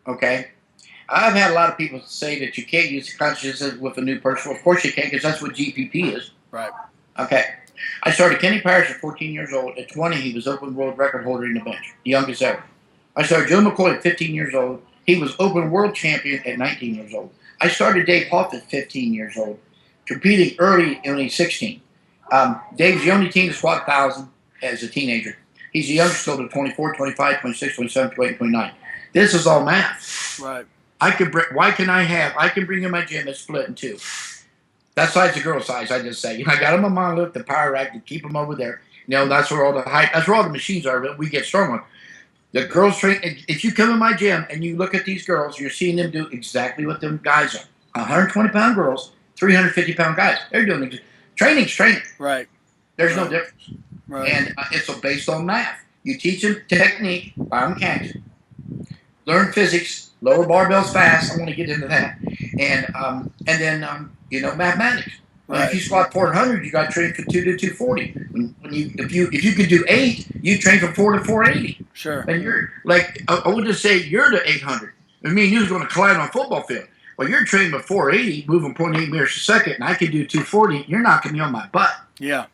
Okay. I've had a lot of people say that you can't use consciousness with a new person. Well, of course you can, because that's what GPP is. Right. Okay. I started Kenny Parrish at 14 years old. At 20, he was open world record holder in the bench, the youngest ever. I started Joe McCoy at 15 years old. He was open world champion at 19 years old. I started Dave Hoff at 15 years old, competing early when he's 16. Dave's the only team to squat 1,000 as a teenager. He's the youngest still to 24, 25, 26, 27, 28, 29. This is all math. Right. I can bring in my gym and split in 2. That size the girl size, I just say. I got them a monolith, the power rack, to keep them over there. That's where all the machines are that we get strong on. The girls train. If you come in my gym and you look at these girls, you're seeing them do exactly what them guys are. 120-pound girls, 350-pound guys. They're doing Training's training. Right. There's no difference. Right. And it's based on math. You teach them technique, biomechanics, learn physics, lower barbells fast. I want to get into that, and then mathematics. Right. If you squat 400, you got to train from 2 to 240. If you could do 8, you train from 4 to 480. Sure. And you're like, I would just say you're to 800. I mean, you're going to collide on a football field. Well, you're training with 480, moving 0.8 meters a second, and I can do 240. You're knocking me on my butt. Yeah.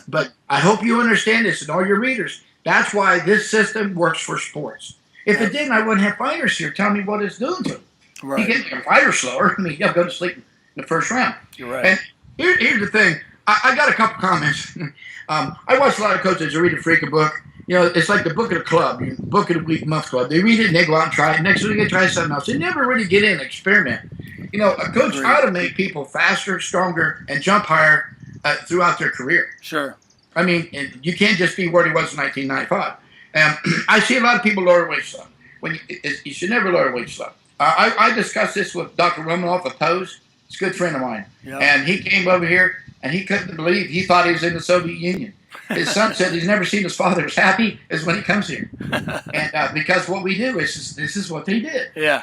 But I hope you understand this, and all your readers. That's why this system works for sports. If it didn't, I wouldn't have fighters here telling me what it's doing to them. Right. You get a fighter slower. I mean, you'll go to sleep in the first round. You're right. And here's the thing. I got a couple comments. I watch a lot of coaches who read a freaking book. It's like the book of the club, book of the week, month club. They read it and they go out and try it. Next week they try something else. They never really get in and experiment. A coach ought to make people faster, stronger, and jump higher throughout their career. Sure. I mean, you can't just be where he was in 1995. I see a lot of people lower weight slow. You should never lower weight slow. I discussed this with Dr. Romanoff of Pose. He's a good friend of mine. Yep. And he came over here, and he couldn't believe he thought he was in the Soviet Union. His son said he's never seen his father as happy as when he comes here. And because what we do is this is what they did. Yeah.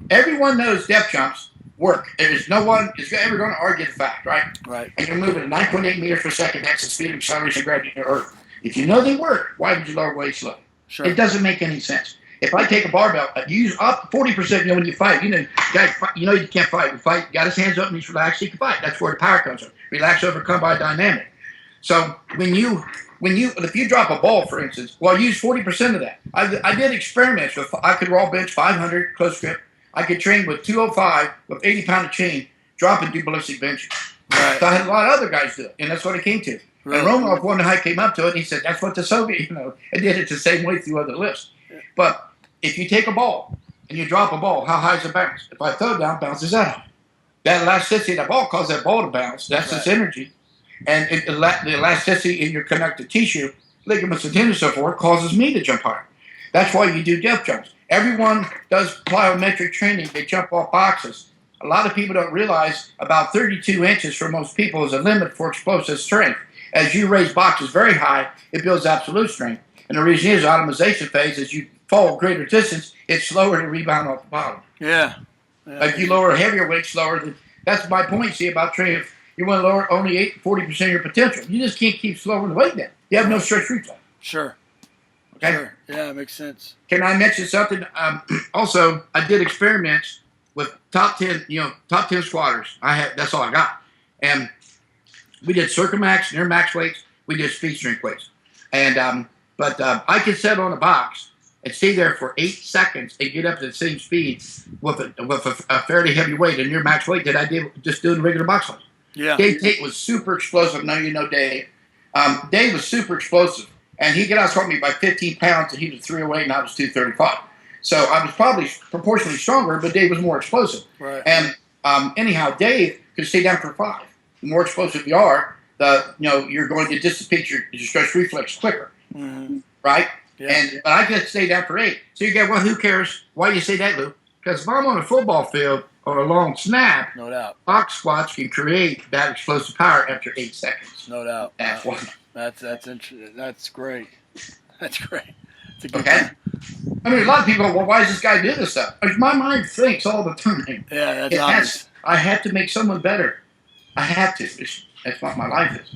Everyone knows depth jumps work. There's no one is ever going to argue the fact, right? Right. And you're moving at 9.8 meters per second. That's the speed of acceleration and gravity of the Earth. If you know they work, why would you lower weight slow? Sure. It doesn't make any sense. If I take a barbell, you use up 40%. When you fight, guys, you can't fight. You fight, got his hands up and he's relaxed. He can fight. That's where the power comes from. Relax, overcome by dynamic. So if you drop a ball, for instance, well, use 40% of that. I did experiments with. I could raw bench 500 close grip. I could train with 205 with 80-pound of chain, drop and do ballistic benching. Right. So I had a lot of other guys do it, and that's what it came to. Really? And Romanoff one night came up to it, and he said, "That's what the Soviet, and did it the same way through other lifts." Yeah. But if you take a ball and you drop a ball, how high is it bounce? If I throw it down, it bounces out. That elasticity of that ball causes that ball to bounce. That's its energy. And the elasticity in your connective tissue, ligaments and tendons and so forth, causes me to jump higher. That's why you do depth jumps. Everyone does plyometric training. They jump off boxes. A lot of people don't realize about 32 inches for most people is a limit for explosive strength. As you raise boxes very high, it builds absolute strength. And the reason is optimization phase, as you fall greater distance, it's slower to rebound off the bottom. Yeah. Like you lower a heavier weight slower. That's my point, see, about training. You want to lower only 40% of your potential. You just can't keep slowing the weight down. You have no stretch reflex. Sure. Okay? Sure. Yeah, it makes sense. Can I mention something? Also, I did experiments with top 10 squatters. That's all I got. And we did Circumax, near max weights. We did speed strength weights. And but I could sit on a box and stay there for 8 seconds and get up to the same speed with a fairly heavy weight, a near max weight that I did just doing regular box lunge. Yeah. Dave Tate was super explosive. Now you know Dave. Dave was super explosive, and he could outscore me by 15 pounds, and he was 308, and I was 235. So I was probably proportionally stronger, but Dave was more explosive. Right. And anyhow, Dave could stay down for 5. The more explosive you are, you're going to dissipate your stretch reflex quicker, right? Yeah. But I could stay down for 8. So you go, well, who cares? Why do you say that, Lou? Because if I'm on a football field or a long snap, no doubt, box squats can create that explosive power after 8 seconds. No doubt. That's why. That's interesting. That's great. That's great. It's a good okay. I mean, a lot of people go, well, why does this guy do this stuff? Because my mind thinks all the time. Yeah, that's obvious. I have to make someone better. I have to. That's what my life is.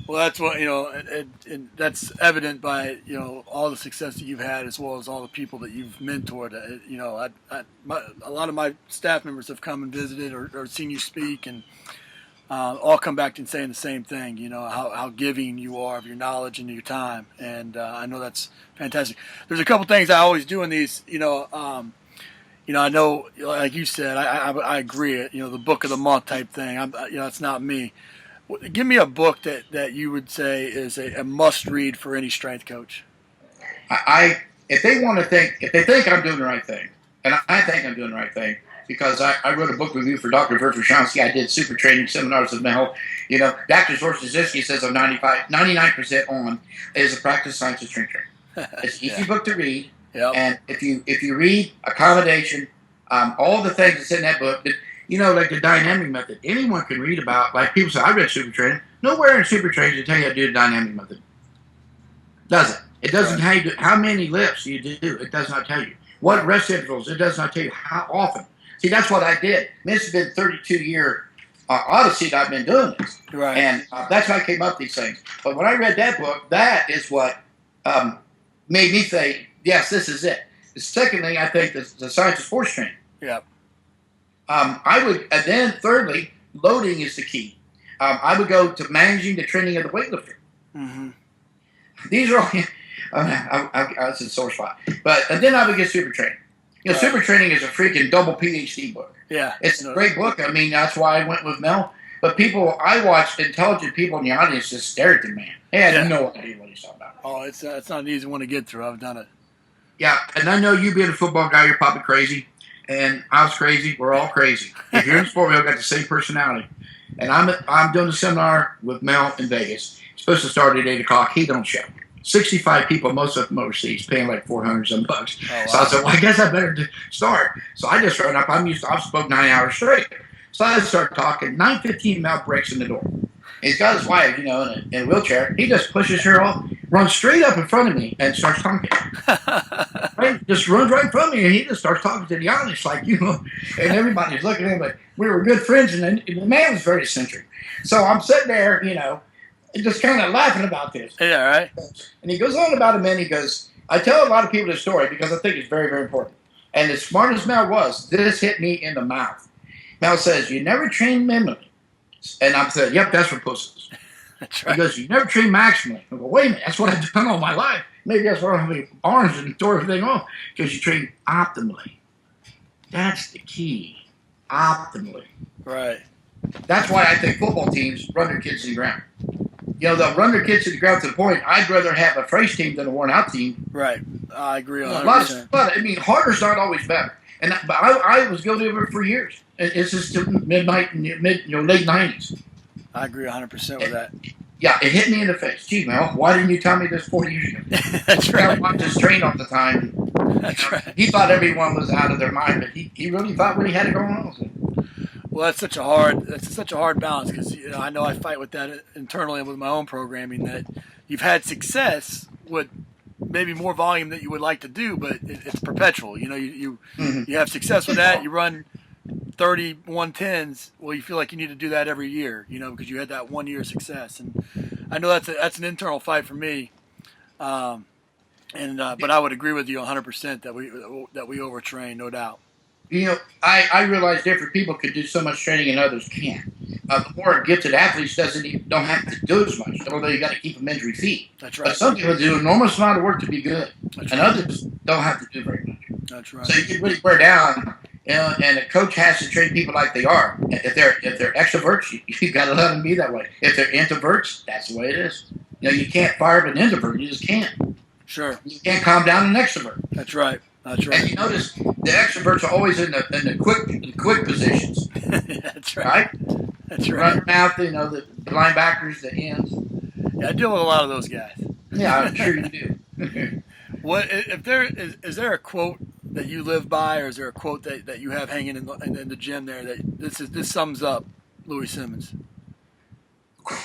Well, that's what, and that's evident by, all the success that you've had, as well as all the people that you've mentored. A lot of my staff members have come and visited or seen you speak, and all come back and saying the same thing, how giving you are of your knowledge and your time. And I know that's fantastic. There's a couple things I always do in these, I know, like you said, I agree, the book of the month type thing. It's not me. Give me a book that you would say is a must-read for any strength coach. If they think I'm doing the right thing, and I think I'm doing the right thing, because I wrote a book review for Dr. Verfashonsky. I did super training seminars with Mel. Dr. Zorczynski says I'm 99% on is a practice science of strength training. It's an easy book to read. Yep. And if you read accommodation, All the things that's in that book, that, like the dynamic method, anyone can read about. Like people say, I read Super Training. Nowhere in Super Training does it tell you how to do the dynamic method. Does it? It doesn't tell you how many lifts you do. It does not tell you. What rest intervals. It does not tell you how often. See, that's what I did. This has been a 32-year odyssey that I've been doing this. Right. And that's how I came up with these things. But when I read that book, that is what made me say, yes, this is it. The second thing, I think, is the science of sports training. Yeah. And then thirdly, loading is the key. I would go to managing the training of the weightlifter. Mm-hmm. These are all, that's a sore spot. And then I would get Super Training. Super Training is a freaking double PhD book. Yeah. It's a great book. I mean, that's why I went with Mel. But I watched intelligent people in the audience just stare at the man. They had no idea what he's talking about. Oh, it's not an easy one to get through. I've done it. Yeah, and I know you being a football guy, you're probably crazy. And I was crazy. We're all crazy. If you're in sport, we all got the same personality. And I'm doing a seminar with Mel in Vegas. It's supposed to start at 8 o'clock. He don't show. 65 people, most of them overseas, paying like $400 some bucks. Oh, wow. So I said, well, I guess I better start. So I just run up. I've spoke 9 hours straight. So I start talking. 9:15, Mel breaks in the door. He's got his wife, in a wheelchair. He just pushes her off, runs straight up in front of me, and starts talking. Right? Just runs right in front of me, and he just starts talking to the audience, and everybody's looking at him like we were good friends, and the man was very eccentric. So I'm sitting there, just kind of laughing about this. Yeah, right. And he goes on about a minute. He goes, I tell a lot of people this story because I think it's very, very important. And as smart as Mel was, this hit me in the mouth. Mel says, you never train minimally. And I said, yep, that's for pussies. That's right. He goes, you never train maximally. I go, wait a minute, that's what I've done all my life. Maybe that's why I don't have any arms and throw everything off. Because you train optimally. That's the key. Optimally. Right. That's why I think football teams run their kids to the ground. They'll run their kids to the ground to the point I'd rather have a fresh team than a worn-out team. Right. I agree 100%. But harder's not always better. But I was guilty of it for years. It's just late 90s. I agree 100% with that. Yeah, it hit me in the face. Gee, Mel, why didn't you tell me this 40 years ago? That's right. I watched his train all the time. That's right. He thought everyone was out of their mind, but he really thought what he had it going on. Well, that's such a hard balance because I know I fight with that internally with my own programming, that you've had success with maybe more volume that you would like to do, but it's perpetual. You have success with that. You run 30 110s. Well, you feel like you need to do that every year, because you had that 1 year success. And I know that's an internal fight for me. But I would agree with you 100% that we overtrain, no doubt. I realize different people could do so much training and others can't. The more gifted athletes don't have to do as much, although you got to keep them injury-free. That's right. But some people do an enormous amount of work to be good, others don't have to do very much. That's right. So you can really wear down, and a coach has to train people like they are. If they're extroverts, you got to let them be that way. If they're introverts, that's the way it is. You can't fire up an introvert. You just can't. Sure. You can't calm down an extrovert. That's right. That's right. And you notice the extroverts are always in the quick positions. That's right. That's right. Front mouth, the linebackers, the ends. Yeah, I deal with a lot of those guys. Yeah, I'm sure you do. What if there is there a quote that you live by, or is there a quote that you have hanging in the gym there that this sums up Louie Simmons?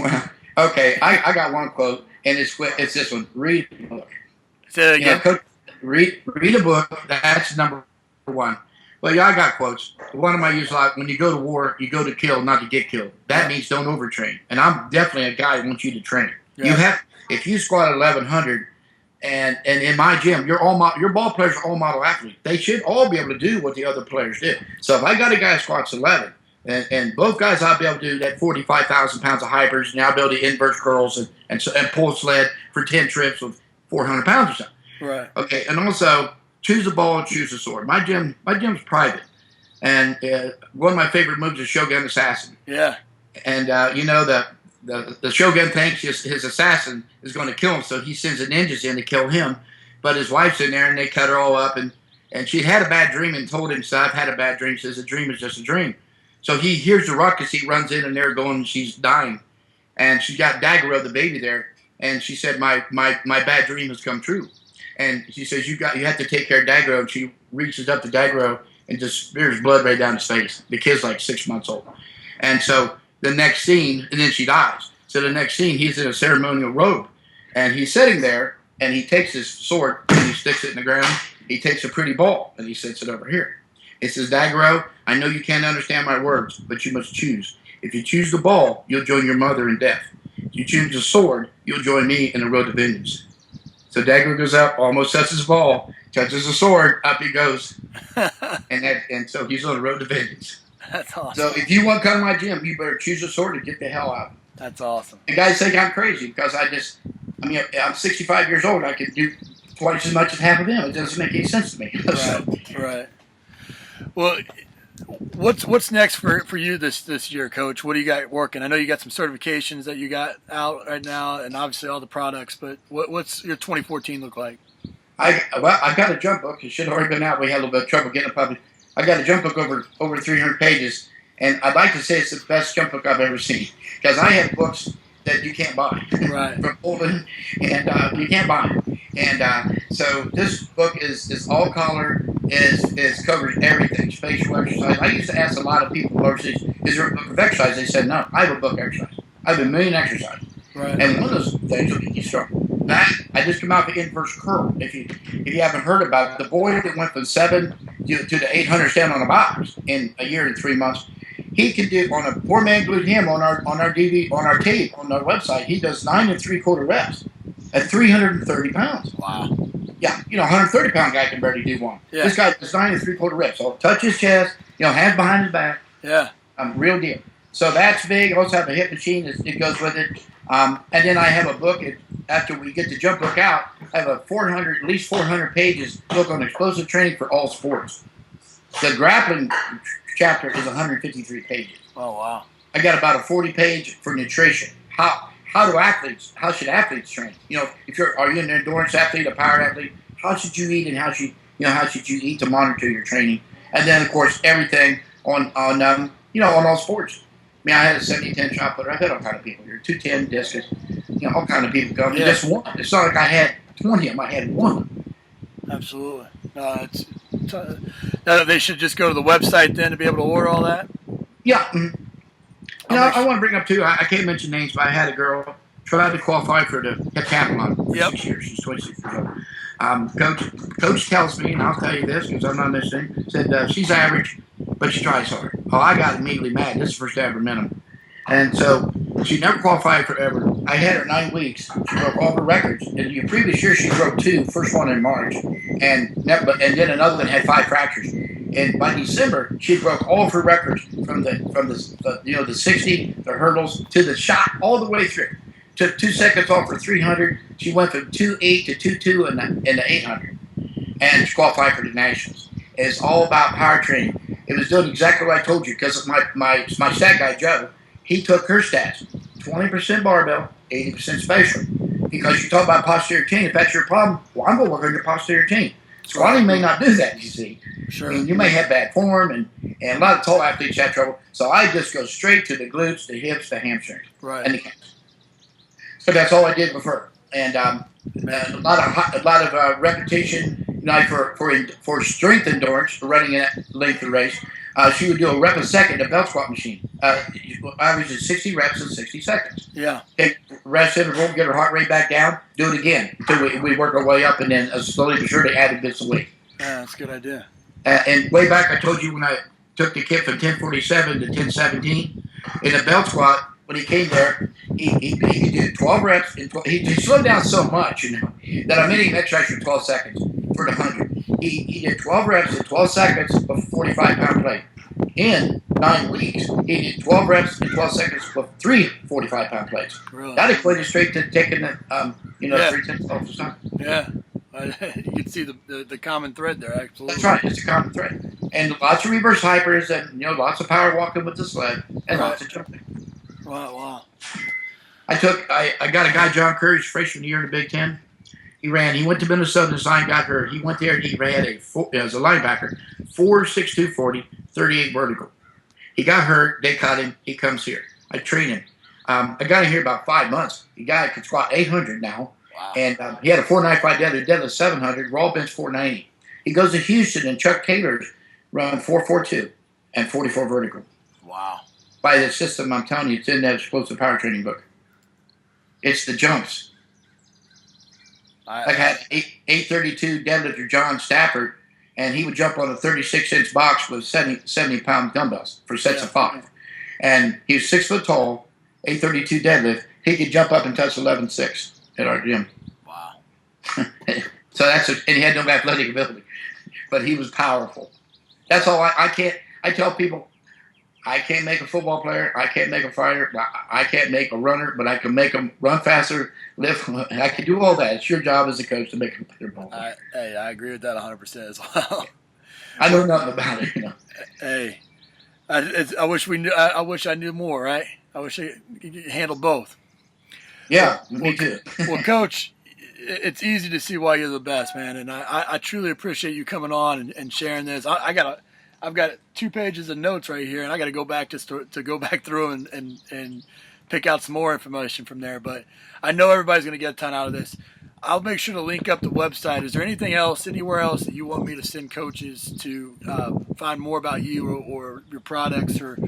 Well, okay, I got one quote, and it's this one: read a book. Say that again. Read a book. That's number one. Well, yeah, I got quotes. One of them I use a lot: when you go to war, you go to kill, not to get killed. That means don't overtrain. And I'm definitely a guy who wants you to train. Yeah. If you squat 1100, and in my gym, your ball players are all model athletes. They should all be able to do what the other players do. So if I got a guy who squats 11, and both guys, I'll be able to do that 45,000 pounds of hybrids, and I'll be able to invert curls and pull sled for 10 trips with 400 pounds or something. Right. Okay, and also choose a ball and choose a sword. My gym's private, and one of my favorite moves is Shogun Assassin. Yeah. And the Shogun thinks his assassin is going to kill him, so he sends the ninjas in to kill him. But his wife's in there, and they cut her all up, and she'd had a bad dream and told him, so I've had a bad dream. Says a dream is just a dream. So he hears the ruckus. He runs in, and they're going. She's dying, and she got Daggero, the baby, there, and she said, my bad dream has come true. And she says, you have to take care of Daggero. And she reaches up to Daggero and just spears blood right down his face. The kid's like 6 months old. And so the next scene, and then she dies. So the next scene, he's in a ceremonial robe, and he's sitting there, and he takes his sword, and he sticks it in the ground. He takes a pretty ball, and he sits it over here. It says, Daggro, I know you can't understand my words, but you must choose. If you choose the ball, you'll join your mother in death. If you choose the sword, you'll join me in the road to vengeance. So Daggro goes up, almost sets his ball, touches the sword, up he goes. and so he's on the road to vengeance. That's awesome. So if you want to come to my gym, you better choose a sword and get the hell out. That's awesome. And guys think I'm crazy because I'm 65 years old. I can do twice as much as half of them. It doesn't make any sense to me. Right. Well, what's next for you this year, Coach? What do you got working? I know you got some certifications that you got out right now, and obviously all the products. But what's your 2014 look like? I got a jump book. It should have already been out. We had a little bit of trouble getting it published. I got a jump book over 300 pages, and I'd like to say it's the best jump book I've ever seen because I have books that you can't buy from Open, and you can't buy them. And so this book is all color, is covers everything, spatial exercise. I used to ask a lot of people overseas, is there a book of exercise? They said no. I have a book of exercise. I have a million exercises, and one of those things will get you strong. I just come out the inverse curl. If you haven't heard about it, the boy that went from 7 to the 800 stand on a box in a year and 3 months, he can do on a poor man glued him on our tape on our website. He does 9 3/4 reps at 330 pounds. Wow. Yeah, 130-pound guy can barely do one. Yeah. This guy does 9 3/4 reps. So touch his chest, hands behind his back. Yeah. Real deal. So that's big. I also have a hip machine. It goes with it. And then I have a book. After we get the jump book out, I have at least 400 pages book on explosive training for all sports. The grappling chapter is 153 pages. Oh wow! I got about a 40-page for nutrition. How should athletes train? Are you an endurance athlete, a power athlete? How should you eat, and how should you eat to monitor your training? And then of course everything on all sports. I had a 70-10 shot putter. I've had all kind of people here. 210 discus. All kind of people come. Yeah. Just one. It's not like I had 20 of them. I had one. Absolutely. They should just go to the website then to be able to order all that? Yeah. I want to bring up too, I can't mention names, but I had a girl try to qualify for the heptathlon for 6 years. She's 26 years old. Coach tells me, and I'll tell you this because I'm not listening, said she's average, but she tries hard. Oh, I got immediately mad. This is the first day I ever met him. And so she never qualified forever. I had her 9 weeks. She broke all her records. In the previous year, she broke 2, first one in March, and then another one had 5 fractures. And by December, she broke all of her records from the 60, the hurdles, to the shot, all the way through. Took 2 seconds off for 300. She went from 2.8 to 2.2 in the 800, and she qualified for the nationals. It's all about power training. It was doing exactly what I told you because my stat guy Joe. He took her stats, 20% barbell, 80% spatial. Because you talk about posterior chain, if that's your problem, well, I'm going to work on your posterior chain. Squatting may not do that, you see. Sure. I mean, you may have bad form, and a lot of tall athletes have trouble. So I just go straight to the glutes, the hips, the hamstrings, and the calves. So that's all I did with her. And a lot of repetition, for strength endurance, for running a length of race. She would do a rep a second, a belt squat machine. Average 60 reps in 60 seconds. Yeah. Take rest interval, get her heart rate back down, do it again until we work our way up, and then slowly but surely add bits of weight. Yeah, that's a good idea. And way back, I told you when I took the kid from 1047 to 1017, in the belt squat, when he came there, he did 12 reps. He slowed down so much, that I made him exercise for 12 seconds for the 100. He did 12 reps in 12 seconds of a 45-pound plate. In 9 weeks, he did 12 reps in 12 seconds with 3 45-pound plates. Really? That equated straight to taking the 3/10 off the time. Yeah. You can see the common thread there, absolutely. That's right. It's a common thread. And lots of reverse hypers and, lots of power walking with the sled and lots of jumping. Wow. I got a guy, John Curry, freshman year in the Big Ten. He went to Minnesota, the sign got hurt. He went there and he ran as a linebacker, 4.62 40, 38 vertical. He got hurt, they cut him, he comes here. I train him. I got him here about 5 months. The guy can squat 800 now. Wow. And he had a 495 deadlift 700, raw bench 490. He goes to Houston, and Chuck Taylor's run 4.42 and 44 vertical. Wow. By the system, I'm telling you, it's in that explosive power training book. It's the jumps. I had 832 deadlifter John Stafford, and he would jump on a 36-inch box with 70-pound dumbbells for sets of 5. And he was 6 foot tall, 832 deadlift. He could jump up and touch 11.6 at our gym. Wow. So and he had no athletic ability, but he was powerful. That's all. I tell people, I can't make a football player. I can't make a fighter. I can't make a runner, but I can make them run faster, lift. I can do all that. It's your job as a coach to make a better ball player. I agree with that 100% as well. I know nothing about it, Hey, I wish we knew. I wish I knew more. Right? I wish I could handle both. Yeah, me too. Well, Coach, it's easy to see why you're the best, man, and I truly appreciate you coming on and sharing this. I've got 2 pages of notes right here, and I got to go back to go back through and pick out some more information from there. But I know everybody's going to get a ton out of this. I'll make sure to link up the website. Is there anything else, anywhere else that you want me to send coaches to find more about you or your products or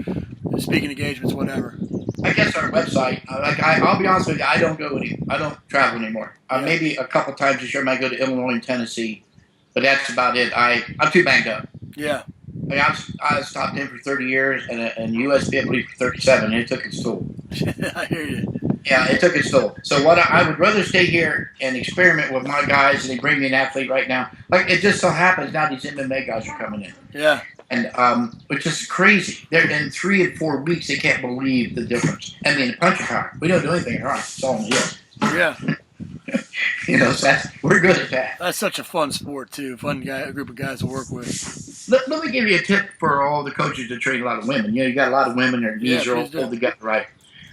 speaking engagements, whatever? I guess our website. I'll be honest with you. I don't travel anymore. Maybe a couple times this year I might go to Illinois and Tennessee, but that's about it. I'm too banged up. Yeah. I stopped in for 30 years and USP, I believe, for 37, and it took its toll. I hear you. Yeah, it took its toll. So I would rather stay here and experiment with my guys, and they bring me an athlete right now. Like, it just so happens now these MMA guys are coming in. Yeah. And which is crazy. They're in 3 and 4 weeks, they can't believe the difference. I mean, punch power. We don't do anything wrong. It's all in the heels. Yeah. So we're good at that. That's such a fun sport too. Fun group of guys to work with. Let me give you a tip for all the coaches that train a lot of women. You got a lot of women. Their knees are all together, right?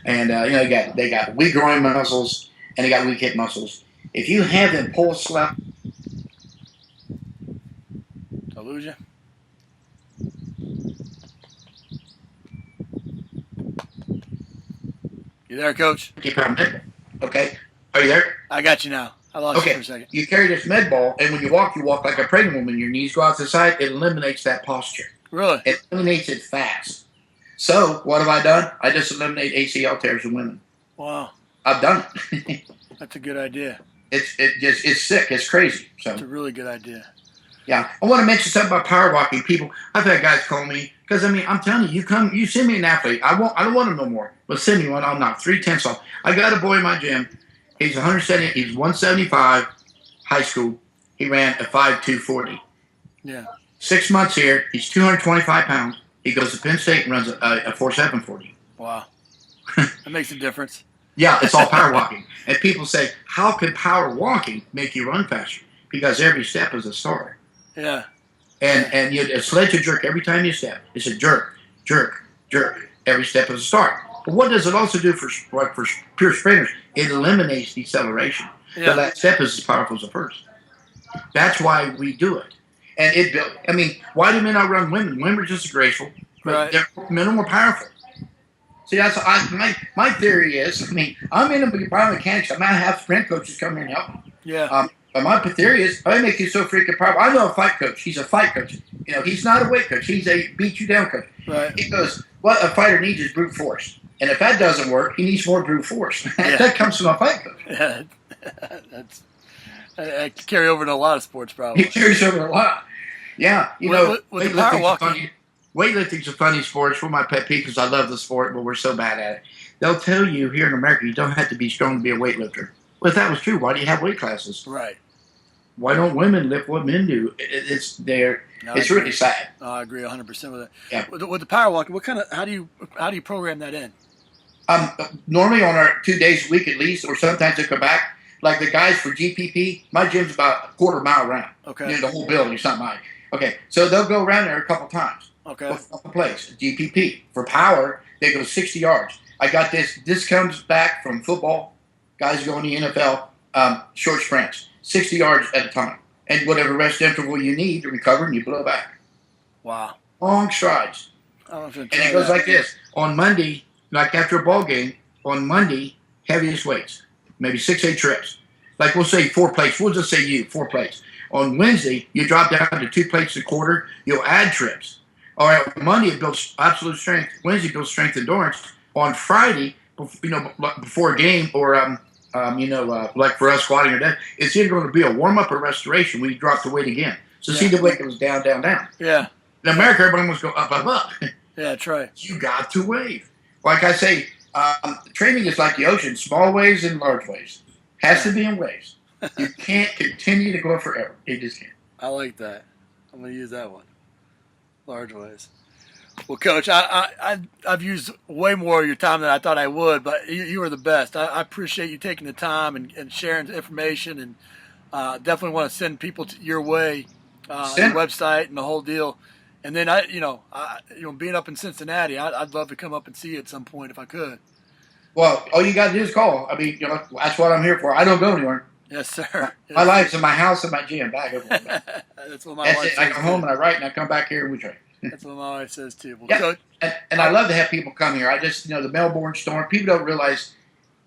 And they got weak groin muscles and they got weak hip muscles. If you have them pull slap. I lose you. You there, Coach? Okay. Are you there? I got you now. I lost you for a second. You carry this med ball, and when you walk like a pregnant woman. Your knees go out to the side. It eliminates that posture. Really? It eliminates it fast. So what have I done? I just eliminate ACL tears in women. Wow. I've done it. That's a good idea. It's sick. It's crazy. So it's a really good idea. Yeah. I want to mention something about power walking. People, I've had guys call me because I'm telling you, you send me an athlete. I don't want him no more. But send me one. I'll knock 3/10 off. I got a boy in my gym. He's 170. He's 175. High school. He ran a 5.240. Yeah. 6 months here. He's 225 pounds. He goes to Penn State and runs a 4.740. Wow. That makes a difference. Yeah, it's all power walking. And people say, how can power walking make you run faster? Because every step is a start. Yeah. And you sled to jerk every time you step. It's a jerk, jerk, jerk. Every step is a start. But what does it also do for pure sprinters? It eliminates deceleration. Yeah. The last step is as powerful as the first. That's why we do it. And why do men outrun women? Women are just graceful, but men are more powerful. See, that's my theory is. I'm in a biomechanics. I might have sprint coaches come here and help me. Yeah. But my theory is, I make you so freaking powerful. I know a fight coach. He's a fight coach. He's not a weight coach. He's a beat you down coach. Right. He goes, what a fighter needs is brute force. And if that doesn't work, he needs more brute force. Yeah. That comes from a fight coach. Yeah. I carry over in a lot of sports, probably. He carries over a lot. Yeah. With the power walking. Weightlifting's a funny sport. It's one of my pet peeves because I love the sport, but we're so bad at it. They'll tell you here in America you don't have to be strong to be a weightlifter. Well, if that was true, why do you have weight classes? Right. Why don't women lift what men do? It's really sad. No, I agree 100% with that. Yeah. With the power walking, how do you program that in? Normally on our 2 days a week at least, or sometimes they come back. Like the guys for GPP, my gym's about a quarter mile around. Okay. The whole building, it's not mine. Okay, so they'll go around there a couple times. Okay. A couple plays. GPP. For power, they go 60 yards. I got this. This comes back from football. Guys going to the NFL, short sprints, 60 yards at a time. And whatever rest interval you need to recover, and you blow back. Wow. Long strides. And it goes like this. On Monday, like after a ball game, on Monday, heaviest weights. Maybe 6-8 trips. Like we'll say 4 plates. We'll just say 4 plates. On Wednesday, you drop down to 2 plates a quarter. You'll add trips. All right, Monday it builds absolute strength. Wednesday builds strength endurance. On Friday, before a game or like for us squatting or dead, it's either going to be a warm up or restoration when you drop the weight again. So see the weight goes down, down, down. Yeah. In America, everybody wants to go up, up, up. Yeah, that's right. You got to wave. Like I say, training is like the ocean, small waves and large waves. Has to be in waves. You can't continue to go forever. You just can't. I like that. I'm going to use that one. Large waves. Well, Coach, I've used way more of your time than I thought I would, but you are the best. I appreciate you taking the time and sharing information, and definitely want to send people your way, your website and the whole deal. And then being up in Cincinnati, I'd love to come up and see you at some point if I could. Well, all you got to do is call. I mean, that's what I'm here for. I don't go anywhere. Yes, sir. My life's in my house and my gym. Back over. That's what my wife says. I come home and I write and I come back here and we train. That's what my wife says too. Well, yeah, Coach, and I love to have people come here. I just, the Melbourne Storm. People don't realize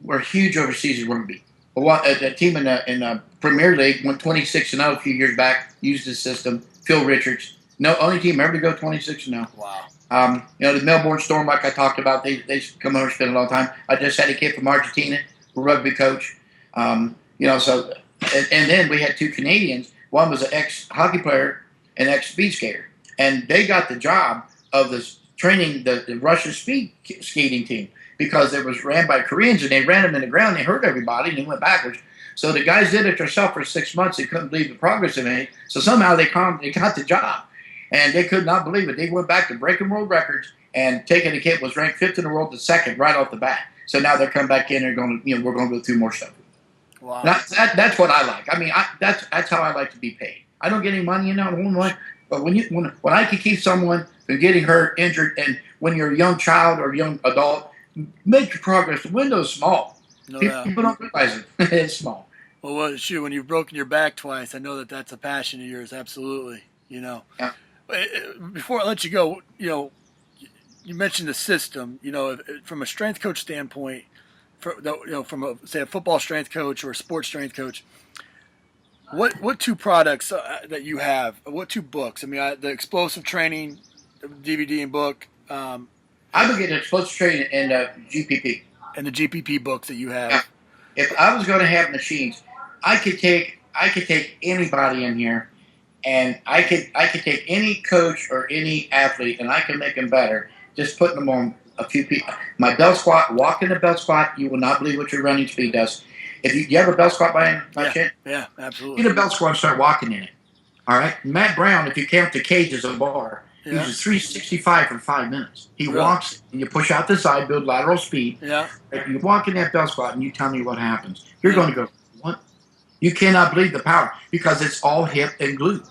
we're huge overseas as rugby. A team in the Premier League went 26-0 a few years back. Used this system. Phil Richards, only team ever to go 26-0. Wow. The Melbourne Storm, like I talked about, they come over and spend a lot of time. I just had a kid from Argentina, a rugby coach. So and then we had 2 Canadians. One was an ex-hockey player and ex-speed skater. And they got the job of training the Russian speed skating team because it was ran by Koreans, and they ran them in the ground. They hurt everybody, and they went backwards. So the guys did it themselves for 6 months. They couldn't believe the progress they made. So somehow they got the job, and they could not believe it. They went back to breaking world records, and taking the kid was ranked 5th in the world to 2nd right off the bat. So now they're coming back in. They're going to, we're going to go through more stuff. Wow. That's what I like. I mean, that's how I like to be paid. I don't get any money, But when I can keep someone from getting hurt, injured, and when you're a young child or young adult, make your progress. The window's small. No People don't realize it. It's small. Well, shoot, when you've broken your back twice, I know that's a passion of yours. Absolutely. Yeah. Before I let you go, you mentioned the system. From a strength coach standpoint, from a football strength coach or a sports strength coach. What 2 products that you have? What 2 books? I mean, the explosive training DVD and book. I've been getting explosive training and GPP. And the GPP books that you have. Yeah. If I was going to have machines, I could take anybody in here, and I could take any coach or any athlete, and I can make them better. Just putting them on a few people. My belt squat. Walk in the belt squat. You will not believe what your running speed does. If you have a belt squat by chance? Yeah, absolutely. Get a belt squat and start walking in it. All right? Matt Brown, if you count the cage as a bar, uses 365 for 5 minutes. He walks, and you push out the side, build lateral speed. Yeah. If you walk in that belt squat and you tell me what happens, you're going to go, what? You cannot believe the power because it's all hip and glute.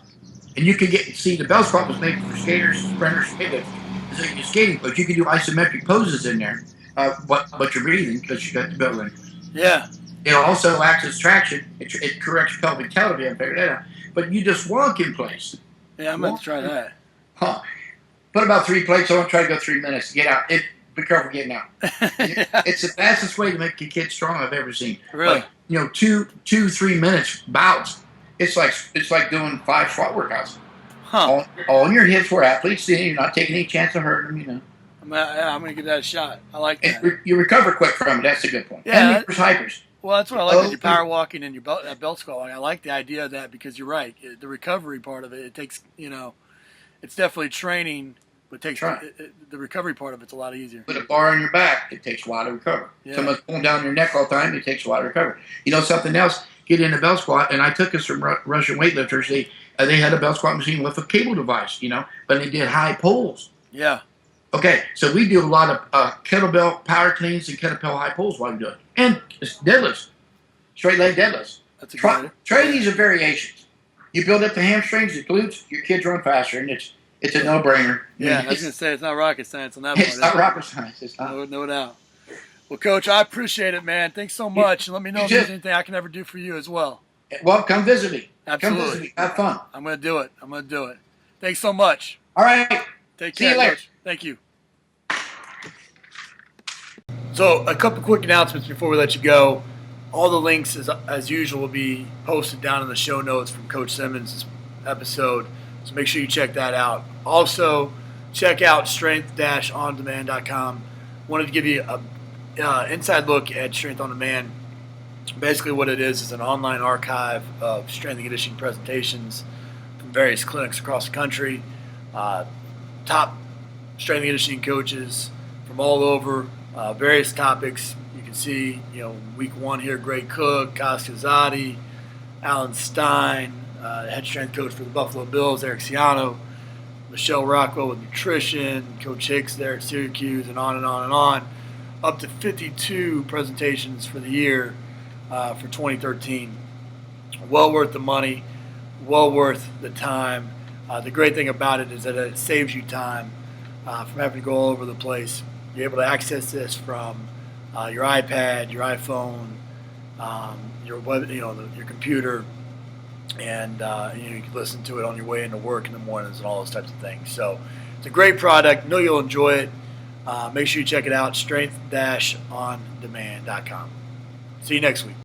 And you can see the belt squat was made for skaters, sprinters, it's like a skating coach. You can do isometric poses in there, but you're breathing because you got the belt in. Yeah. It also acts as traction. It corrects pelvic tailbone. I figured that out. But you just walk in place. Yeah, I'm going to try that. Put about 3 plates on. Try to go 3 minutes. Get out. Be careful getting out. It's the fastest way to make a kid strong I've ever seen. Really? Like, 2-3 minutes bouts. It's like doing 5 squat workouts. Huh. All in your hips for athletes. You're not taking any chance of hurting them. I'm going to give that a shot. I like that. You recover quick from it. That's a good point. Yeah. And hypers. Well, that's what I like with your power walking and your belt squat. I like the idea of that because you're right. The recovery part of it takes, it's definitely training, but it takes the recovery part of it's a lot easier. Put a bar on your back, it takes a while to recover. Yeah. Someone's pulling down your neck all the time, it takes a while to recover. Something else, get in a belt squat, and I took this from Russian weightlifters. They had a belt squat machine with a cable device, but they did high pulls. Yeah. Okay, so we do a lot of kettlebell power cleans and kettlebell high pulls while we do it. And deadlifts, straight leg deadlifts. That's a good Try these are variations. You build up the hamstrings, the glutes, your kids run faster, and it's a no-brainer. Yeah, I was going to say it's not rocket science on that part. It's not rocket science. It's not. No doubt. Well, Coach, I appreciate it, man. Thanks so much. And let me know if there's anything I can ever do for you as well. Well, come visit me. Absolutely. Come visit me. Have fun. I'm going to do it. Thanks so much. All right. Take care. See you later. Coach. Thank you. So, a couple quick announcements before we let you go. All the links, as usual, will be posted down in the show notes from Coach Simmons' episode, so make sure you check that out. Also, check out strength-ondemand.com. Wanted to give you a inside look at Strength on Demand. Basically what it is an online archive of strength and conditioning presentations from various clinics across the country. Top strength and conditioning coaches from all over, various topics. You can see, week 1 here, Greg Cook, Kaz Kazadi, Alan Stein, head strength coach for the Buffalo Bills, Eric Ciano, Michelle Rockwell with nutrition, Coach Hicks there at Syracuse, and on and on and on. Up to 52 presentations for the year for 2013. Well worth the money, well worth the time. The great thing about it is that it saves you time from having to go all over the place. You're able to access this from your iPad, your iPhone, your web, your computer, and you can listen to it on your way into work in the mornings and all those types of things. So it's a great product. Know you'll enjoy it. Make sure you check it out, strength-ondemand.com. See you next week.